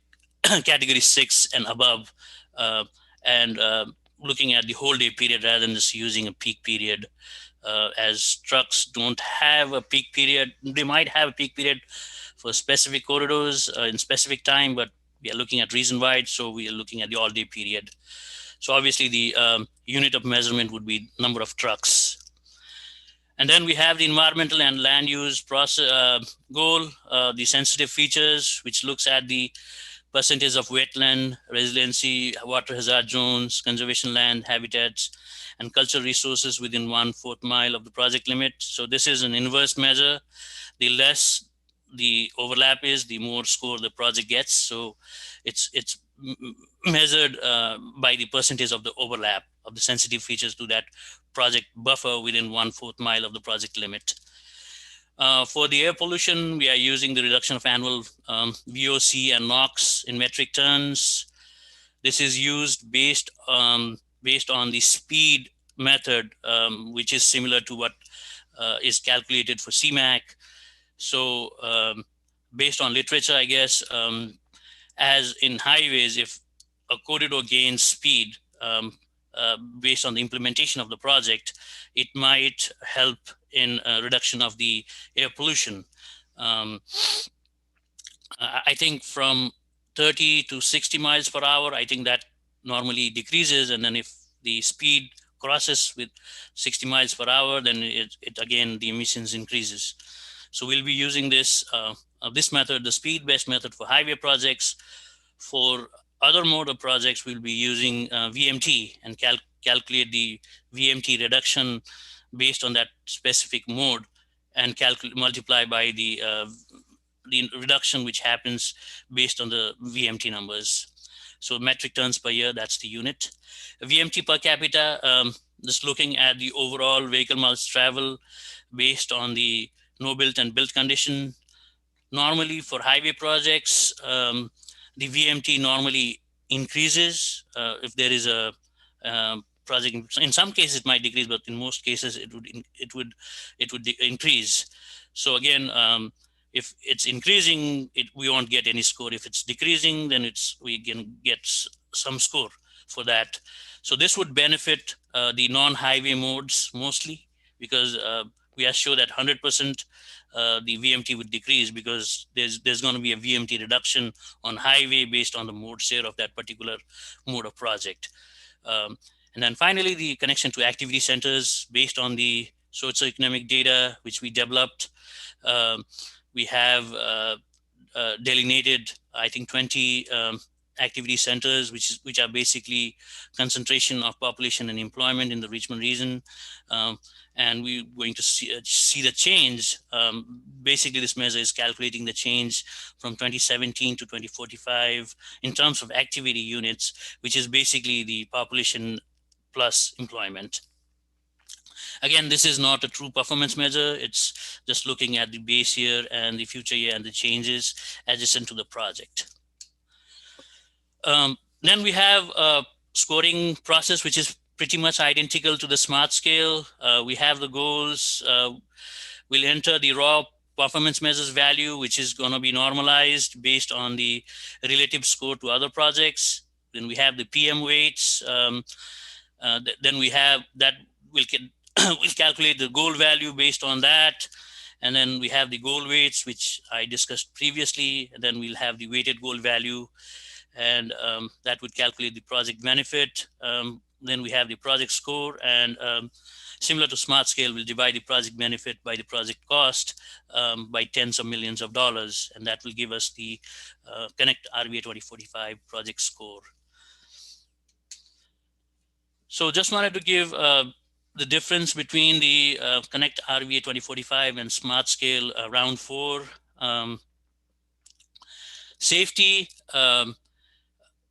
category 6 and above, and looking at the whole day period rather than just using a peak period. As trucks don't have a peak period, they might have a peak period for specific corridors in specific time, but we are looking at region-wide, so we are looking at the all-day period. So obviously the unit of measurement would be number of trucks. And then we have the environmental and land use process goal, the sensitive features, which looks at the percentage of wetland, resiliency, water hazard zones, conservation land, habitats, and cultural resources within 1/4 mile of the project limit. So this is an inverse measure. The less the overlap is, the more score the project gets. So it's measured by the percentage of the overlap of the sensitive features to that project buffer within 1/4 mile of the project limit. For the air pollution, we are using the reduction of annual VOC and NOx in metric tons. This is used based on the speed method, which is similar to what is calculated for CMAQ. So based on literature, I guess, as in highways, if a corridor gains speed based on the implementation of the project, it might help in reduction of the air pollution. I think from 30 to 60 miles per hour, I think that normally decreases. And then if the speed crosses with 60 miles per hour, then it again, the emissions increases. So we'll be using this method, the speed-based method, for highway projects. For other mode of projects, we'll be using VMT and calculate the VMT reduction based on that specific mode, and multiply by the reduction which happens based on the VMT numbers. So metric tons per year, that's the unit. VMT per capita, just looking at the overall vehicle miles travel based on the no built and built condition. Normally for highway projects, the VMT normally increases if there is a project. In some cases it might decrease, but in most cases it would increase. So again, If it's increasing, we won't get any score. If it's decreasing, then we can get some score for that. So this would benefit the non-highway modes mostly, because we are sure that 100% the VMT would decrease, because there's going to be a VMT reduction on highway based on the mode share of that particular mode of project. And then finally, the connection to activity centers based on the socioeconomic data which we developed. We have delineated, I think, 20 activity centers, which are basically concentration of population and employment in the Richmond region. And we're going to see the change. Basically, this measure is calculating the change from 2017 to 2045 in terms of activity units, which is basically the population plus employment. Again, this is not a true performance measure. It's just looking at the base year and the future year and the changes adjacent to the project. Then we have a scoring process, which is pretty much identical to the SMART scale. We have the goals. We'll enter the raw performance measures value, which is going to be normalized based on the relative score to other projects. Then we have the PM weights. Then we have that we'll calculate the goal value based on that. And then we have the goal weights, which I discussed previously. And then we'll have the weighted goal value, and that would calculate the project benefit. Then we have the project score, and similar to SMART scale, we'll divide the project benefit by the project cost by tens of millions of dollars. And that will give us the Connect RVA 2045 project score. So just wanted to give the difference between the Connect RVA 2045 and SMART scale round 4. Safety,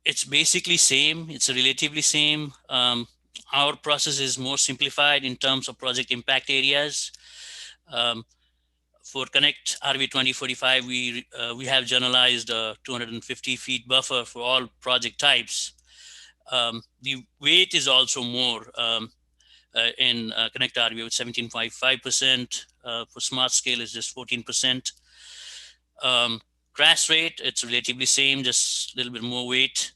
it's basically same. It's relatively same. Our process is more simplified in terms of project impact areas. For Connect RVA 2045, we have generalized a 250 feet buffer for all project types. The weight is also more in Connect RVA with 17.5%. For SMART scale is just 14%. Crash rate, it's relatively same, just a little bit more weight.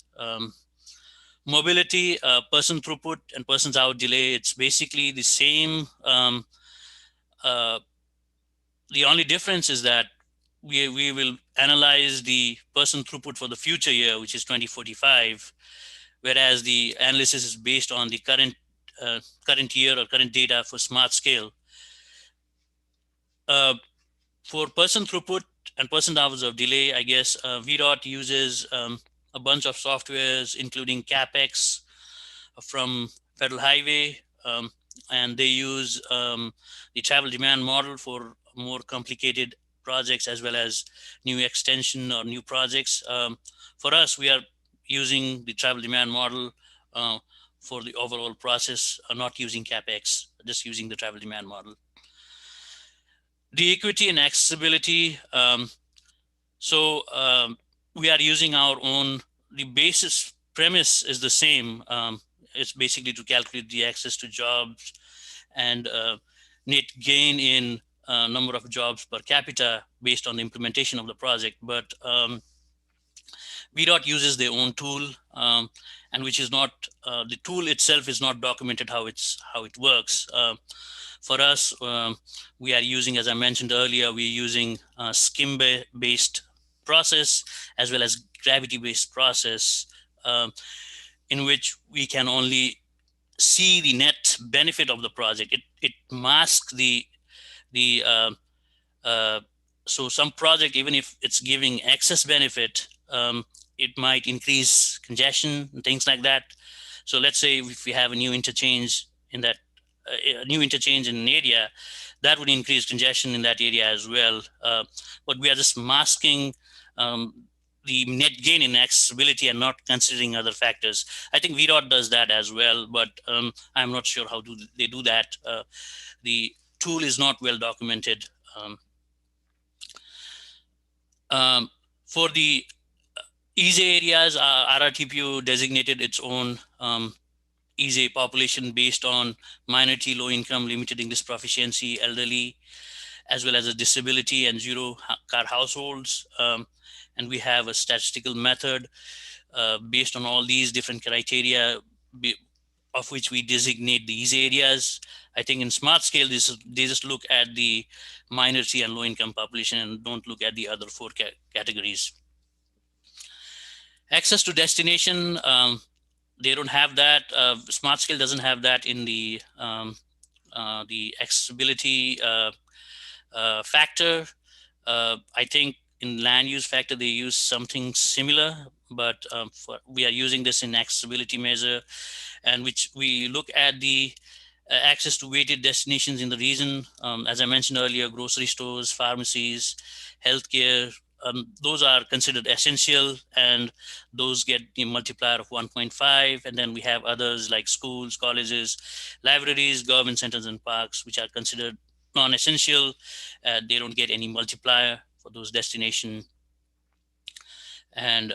Mobility, person throughput and persons hour delay, it's basically the same. The only difference is that we will analyze the person throughput for the future year, which is 2045, whereas the analysis is based on the current year or current data for SMART scale. For person throughput and person hours of delay, I guess VDOT uses a bunch of softwares, including CapEx from Federal Highway, and they use the travel demand model for more complicated projects as well as new extension or new projects. For us, we are using the travel demand model for the overall process, not using CapEx, just using the travel demand model. The equity and accessibility. We are using our own, the basis premise is the same. It's basically to calculate the access to jobs and net gain in number of jobs per capita based on the implementation of the project. But VDOT uses their own tool, and which is not, the tool itself is not documented how it works. For us, we are using, as I mentioned earlier, we're using skim-based process as well as gravity-based process, in which we can only see the net benefit of the project. It masks so some project, even if it's giving excess benefit, it might increase congestion and things like that. So let's say if we have a new interchange in that, a new interchange in an area, that would increase congestion in that area as well. But we are just masking the net gain in accessibility and not considering other factors. I think VDOT does that as well, but I'm not sure how they do that. The tool is not well documented. For the easy areas, RRTPO designated its own easy population based on minority, low income, limited English proficiency, elderly, as well as a disability and zero car households. And we have a statistical method based on all these different criteria of which we designate these areas. I think in smart scale, they just look at the minority and low income population and don't look at the other four categories. Access to destination, they don't have that. Smart scale doesn't have that in the accessibility factor. I think in land use factor, they use something similar, but we are using this in accessibility measure, and which we look at the access to weighted destinations in the region. As I mentioned earlier, grocery stores, pharmacies, healthcare, those are considered essential, and those get the multiplier of 1.5. And then we have others like schools, colleges, libraries, government centers, and parks, which are considered non-essential. They don't get any multiplier for those destinations. And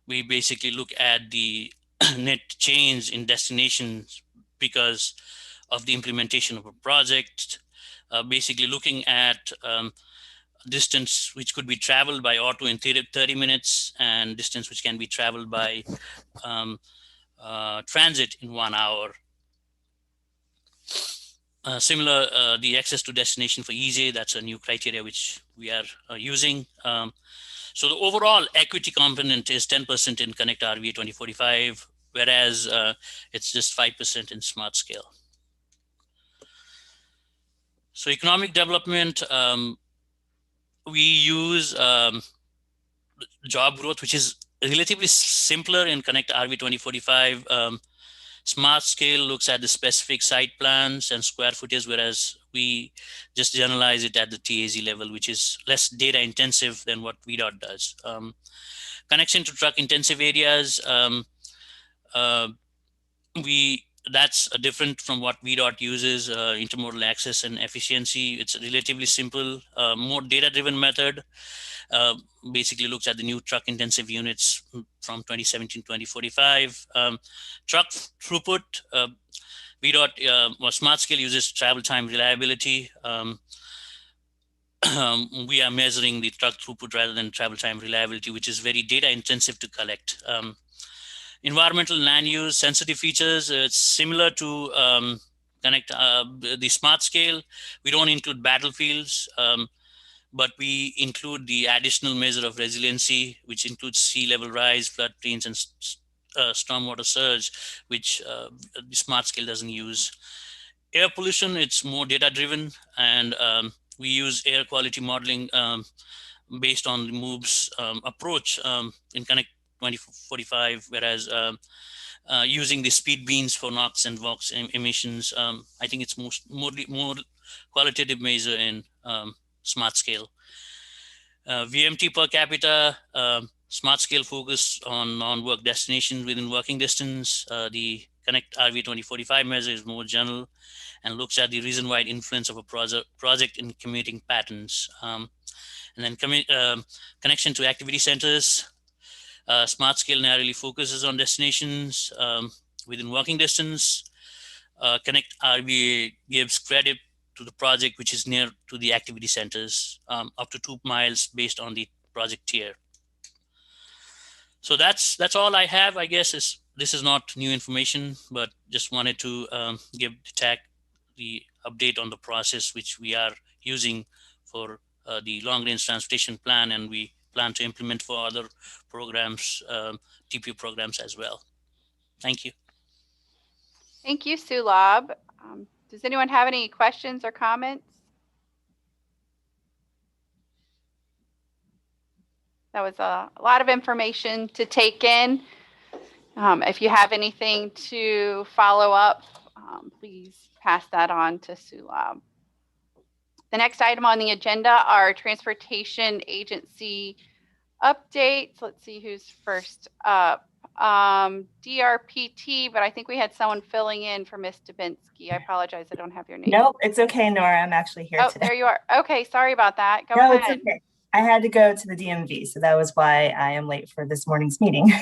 we basically look at the net change in destinations because of the implementation of a project, basically looking at distance which could be traveled by auto in 30 minutes and distance which can be traveled by transit in 1 hour. Similar, the access to destination for EJ, that's a new criteria which we are using. So the overall equity component is 10% in Connect RVA 2045, whereas it's just 5% in smart scale. So economic development, we use job growth, which is relatively simpler in Connect RV 2045. Smart scale looks at the specific site plans and square footage, whereas we just generalize it at the TAZ level, which is less data intensive than what VDOT does. Connection to truck intensive areas, that's different from what VDOT uses, intermodal access and efficiency. It's relatively simple, more data-driven method. Basically looks at the new truck intensive units from 2017 to 2045. Truck throughput, VDOT smart scale uses travel time reliability. We are measuring the truck throughput rather than travel time reliability, which is very data intensive to collect. Environmental land use sensitive features, it's similar to Connect the smart scale. We don't include battlefields, but we include the additional measure of resiliency, which includes sea level rise, floodplains, and stormwater surge, which the smart scale doesn't use. Air pollution, it's more data driven, and we use air quality modeling based on the MOVE's approach in Connect 2045, whereas using the speed beans for NOx and VOx emissions, I think it's more qualitative measure in smart scale. VMT per capita, smart scale focus on non-work destinations within working distance. The Connect RV 2045 measure is more general and looks at the region-wide influence of a project in commuting patterns. And then connection to activity centers. Smart scale narrowly focuses on destinations within working distance. Connect RVA gives credit to the project which is near to the activity centers, up to 2 miles based on the project tier. So that's all I have, I guess. This is not new information, but just wanted to give TAC the update on the process which we are using for the long range transportation plan, and we plan to implement for other programs, TPO programs as well. Thank you. Thank you, Sulab. Does anyone have any questions or comments? That was a lot of information to take in. If you have anything to follow up, please pass that on to Sulab. The next item on the agenda are transportation agency updates. Let's see who's first up. DRPT, but I think we had someone filling in for Ms. Dubinsky. I apologize, I don't have your name. Nope, it's okay, Nora. I'm actually here today. There you are. Okay, sorry about that. Go ahead. It's okay. I had to go to the DMV, so that was why I am late for this morning's meeting.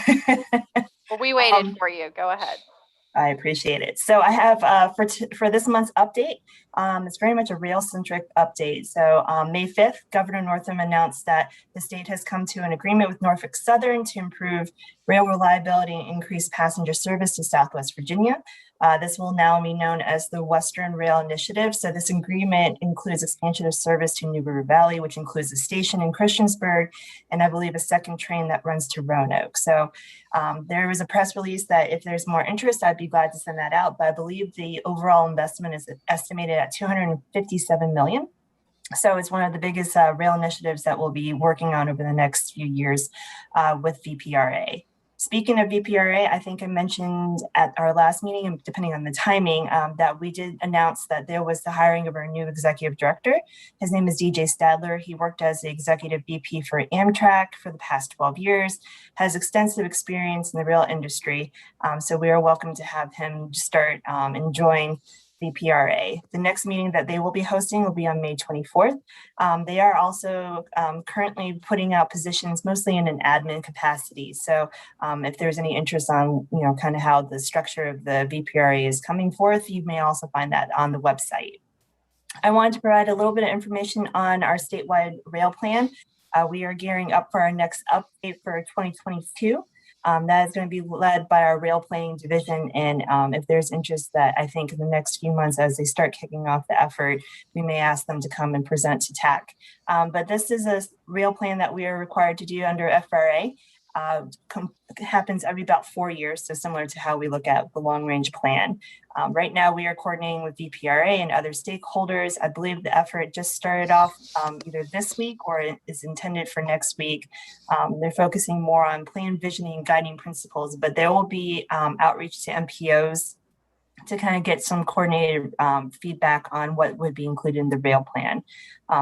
Well, we waited for you. Go ahead. I appreciate it. So I have for this month's update, it's very much a rail-centric update. So May 5th, Governor Northam announced that the state has come to an agreement with Norfolk Southern to improve rail reliability and increase passenger service to Southwest Virginia. This will now be known as the Western Rail Initiative. So this agreement includes expansion of service to New River Valley, which includes a station in Christiansburg, and I believe a second train that runs to Roanoke. So there was a press release that if there's more interest, I'd be glad to send that out. But I believe the overall investment is estimated at $257 million. So it's one of the biggest rail initiatives that we'll be working on over the next few years with VPRA. Speaking of VPRA, I think I mentioned at our last meeting, depending on the timing, that we did announce that there was the hiring of our new executive director. His name is DJ Stadler. He worked as the executive VP for Amtrak for the past 12 years, has extensive experience in the rail industry. So we are welcome to have him start and join VPRA. The next meeting that they will be hosting will be on May 24th. They are also currently putting out positions mostly in an admin capacity. So if there's any interest on, kind of how the structure of the VPRA is coming forth, you may also find that on the website. I wanted to provide a little bit of information on our statewide rail plan. We are gearing up for our next update for 2022. That is going to be led by our rail planning division. And if there's interest that I think in the next few months, as they start kicking off the effort, we may ask them to come and present to TAC. But this is a rail plan that we are required to do under FRA. Happens every about 4 years, so similar to how we look at the long range plan. Right now, we are coordinating with VPRA and other stakeholders. I believe the effort just started off either this week or is intended for next week. They're focusing more on plan visioning and guiding principles, but there will be outreach to MPOs to kind of get some coordinated feedback on what would be included in the rail plan.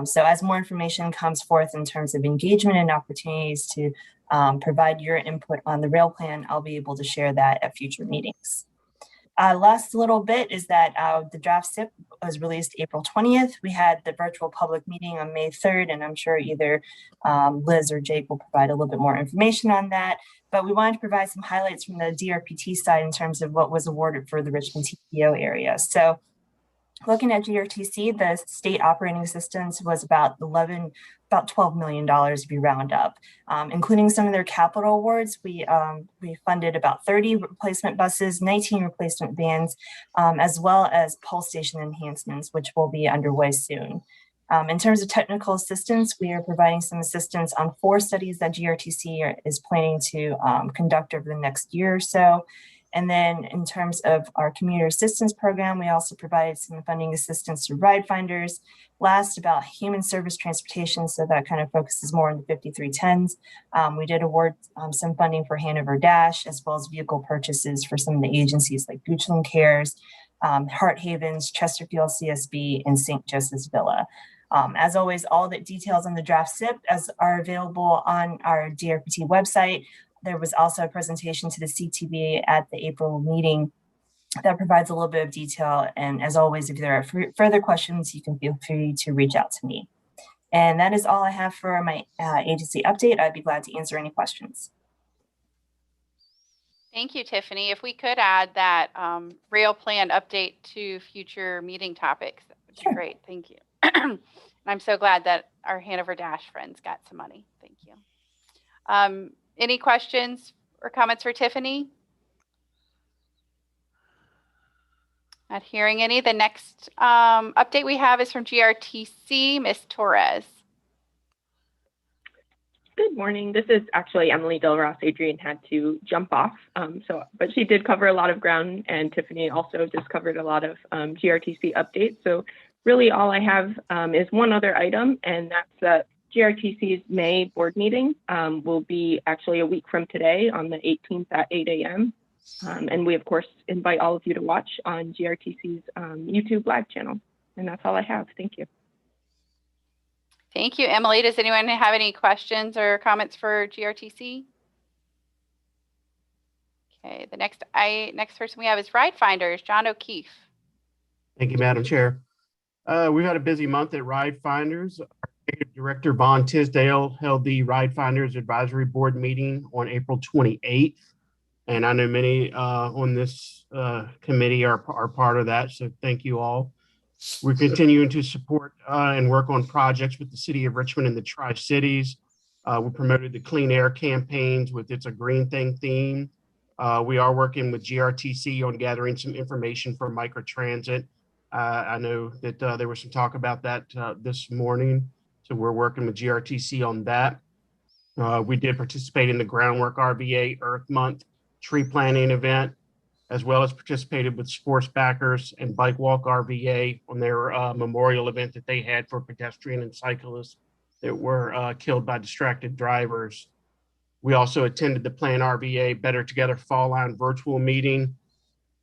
So as more information comes forth in terms of engagement and opportunities to provide your input on the rail plan, I'll be able to share that at future meetings. Last little bit is that the draft SIP was released April 20th. We had the virtual public meeting on May 3rd, and I'm sure either Liz or Jake will provide a little bit more information on that. But we wanted to provide some highlights from the DRPT side in terms of what was awarded for the Richmond TPO area. So looking at GRTC, the state operating assistance was about $12 million if you round up, including some of their capital awards. We funded about 30 replacement buses, 19 replacement vans, as well as pulse station enhancements, which will be underway soon. In terms of technical assistance, we are providing some assistance on 4 studies that GRTC is planning to conduct over the next year or so. And then in terms of our commuter assistance program, we also provided some funding assistance to ride finders. Last, about human service transportation, so that kind of focuses more on the 5310s. We did award some funding for Hanover Dash, as well as vehicle purchases for some of the agencies like Goochland Cares, Heart Havens, Chesterfield CSB, and St. Joseph's Villa. As always, all the details on the draft SIP are available on our DRPT website. There was also a presentation to the CTV at the April meeting that provides a little bit of detail. And as always, if there are further questions, you can feel free to reach out to me. And that is all I have for my agency update. I'd be glad to answer any questions. Thank you, Tiffany. If we could add that rail plan update to future meeting topics, that would be great. Thank you. And I'm so glad that our Hanover Dash friends got some money. Thank you. Any questions or comments for Tiffany? Not hearing any. The next update we have is from GRTC, Ms. Torres. Good morning. This is actually Emily Del Ross. Adrian had to jump off, but she did cover a lot of ground, and Tiffany also just covered a lot of GRTC updates. So really all I have is one other item, and that's GRTC's May board meeting will be actually a week from today on the 18th at 8 a.m. And we, of course, invite all of you to watch on GRTC's YouTube live channel. And that's all I have. Thank you. Thank you, Emily. Does anyone have any questions or comments for GRTC? Okay, the next person we have is Ride Finders, John O'Keefe. Thank you, Madam Chair. We've had a busy month at Ride Finders. Our Executive Director, Vaughn Tisdale, held the Ride Finders Advisory Board meeting on April 28th. And I know many on this committee are part of that. So thank you all. We're continuing to support and work on projects with the city of Richmond and the Tri-Cities. We promoted the clean air campaigns with It's a Green Thing theme. We are working with GRTC on gathering some information for microtransit. I know that there was some talk about that this morning. So we're working with GRTC on that. We did participate in the Groundwork RVA Earth Month tree planting event, as well as participated with Sports Backers and Bike Walk RVA on their memorial event that they had for pedestrian and cyclists that were killed by distracted drivers. We also attended the Plan RVA Better Together Fall Line virtual meeting,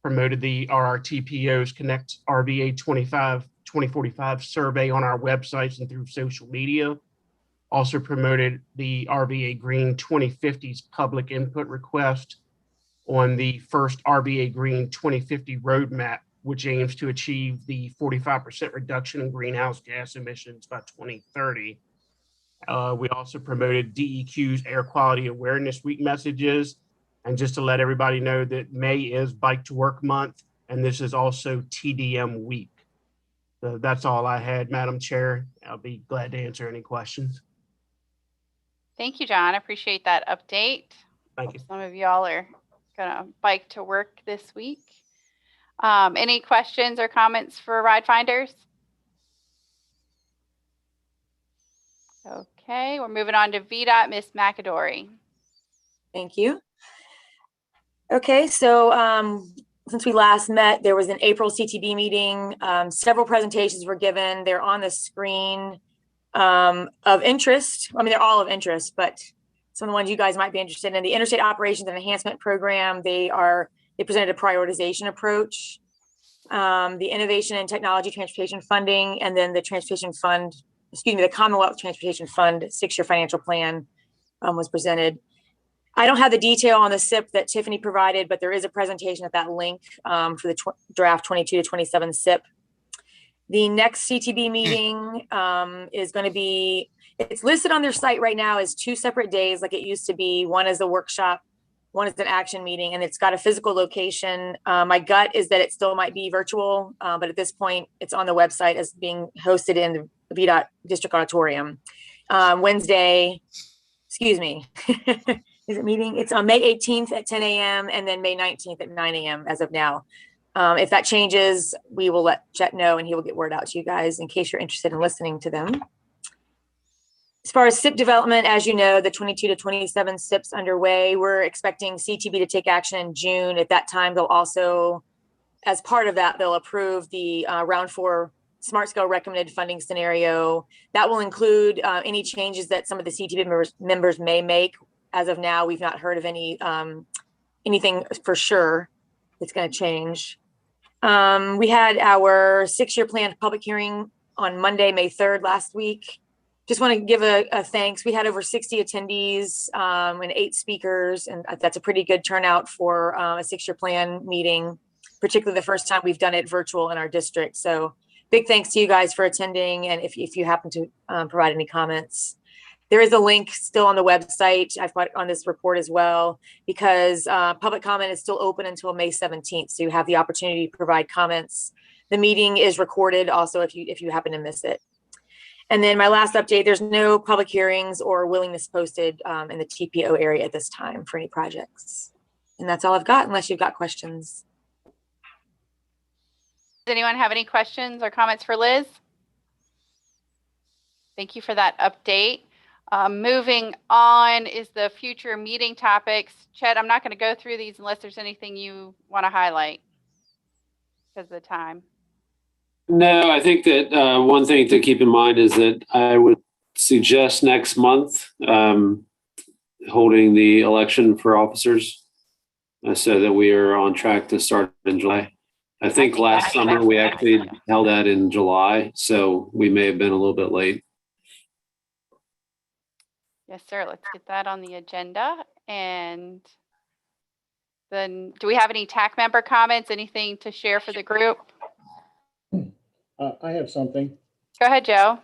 promoted the RRTPO's Connect RVA 2045 survey on our websites and through social media. Also promoted the RVA Green 2050's public input request on the first RVA Green 2050 roadmap, which aims to achieve the 45% reduction in greenhouse gas emissions by 2030. We also promoted DEQ's Air Quality Awareness Week messages. And just to let everybody know that May is Bike to Work Month, and this is also TDM Week. So that's all I had, Madam Chair. I'll be glad to answer any questions. Thank you, John. I appreciate that update. Thank you. Some of y'all are gonna bike to work this week. Any questions or comments for Ride Finders? Okay, we're moving on to VDOT, Ms. McAdory. Thank you. Okay, so since we last met, there was an April CTB meeting. Several presentations were given. They're on the screen of interest. I mean, they're all of interest, but some of the ones you guys might be interested in. The Interstate Operations and Enhancement Program, they presented a prioritization approach. The Innovation and Technology Transportation Funding, and then the Transportation Fund, the Commonwealth Transportation Fund 6-year financial plan was presented. I don't have the detail on the SIP that Tiffany provided, but there is a presentation at that link for the draft 22 to 27 SIP. The next CTB meeting is going to be, it's listed on their site right now as 2 separate days like it used to be. One is a workshop, one is an action meeting, and it's got a physical location. My gut is that it still might be virtual, but at this point it's on the website as being hosted in the VDOT District Auditorium. Wednesday, excuse me, is it meeting? It's on May 18th at 10 a.m. and then May 19th at 9 a.m. as of now. If that changes, we will let Chet know and he will get word out to you guys in case you're interested in listening to them. As far as SIP development, as you know, the 22 to 27 SIPs underway. We're expecting CTB to take action in June. At that time, they'll also, as part of that, they'll approve the round 4 Smart Scale recommended funding scenario. That will include any changes that some of the CTB members may make. As of now, we've not heard of any anything for sure that's going to change. We had our 6-year plan public hearing on Monday, May 3rd last week. Just want to give a thanks. We had over 60 attendees and 8 speakers, and that's a pretty good turnout for a 6-year plan meeting, particularly the first time we've done it virtual in our district. So big thanks to you guys for attending, and if you happen to provide any comments. There is a link still on the website. I've put on this report as well, because public comment is still open until May 17th. So you have the opportunity to provide comments. The meeting is recorded also if you happen to miss it. And then my last update, there's no public hearings or willingness posted in the TPO area at this time for any projects. And that's all I've got, unless you've got questions. Does anyone have any questions or comments for Liz? Thank you for that update. Moving on is the future meeting topics. Chet, I'm not going to go through these unless there's anything you want to highlight because of the time. No, I think that one thing to keep in mind is that I would suggest next month holding the election for officers so that we are on track to start in July. I think last summer we actually held that in July, so we may have been a little bit late. Yes, sir. Let's get that on the agenda. And then do we have any TAC member comments? Anything to share for the group? I have something. Go ahead, Joe.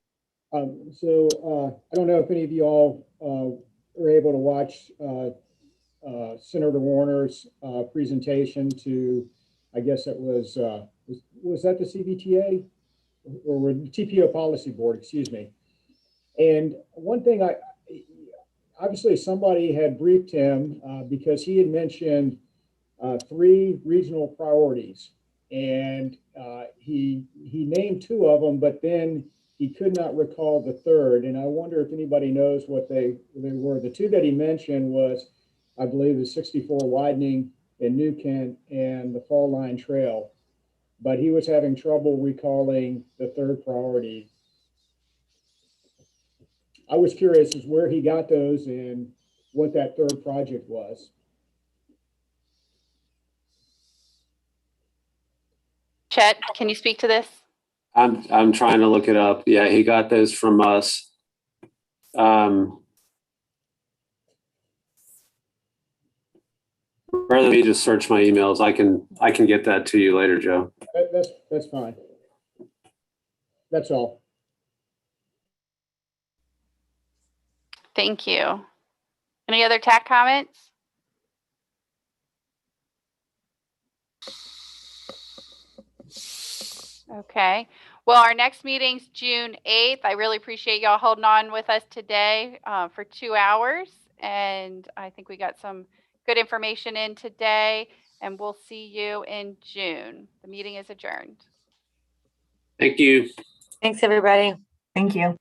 I don't know if any of you all were able to watch Senator Warner's presentation to, I guess it was that the CBTA or the TPO Policy Board, excuse me. And one thing obviously somebody had briefed him because he had mentioned 3 regional priorities, and he named 2 of them, but then he could not recall the third. And I wonder if anybody knows what they were. The 2 that he mentioned was, I believe, the 64 widening in New Kent and the Fall Line Trail, but he was having trouble recalling the third priority. I was curious as where he got those and what that third project was. Chet, can you speak to this? I'm trying to look it up. Yeah, he got those from us. Rather than me just search my emails, I can get that to you later, Joe. That's fine. That's all. Thank you. Any other TAC comments? Okay. Well, our next meeting's June 8th. I really appreciate y'all holding on with us today for 2 hours. And I think we got some good information in today, and we'll see you in June. The meeting is adjourned. Thank you. Thanks, everybody. Thank you.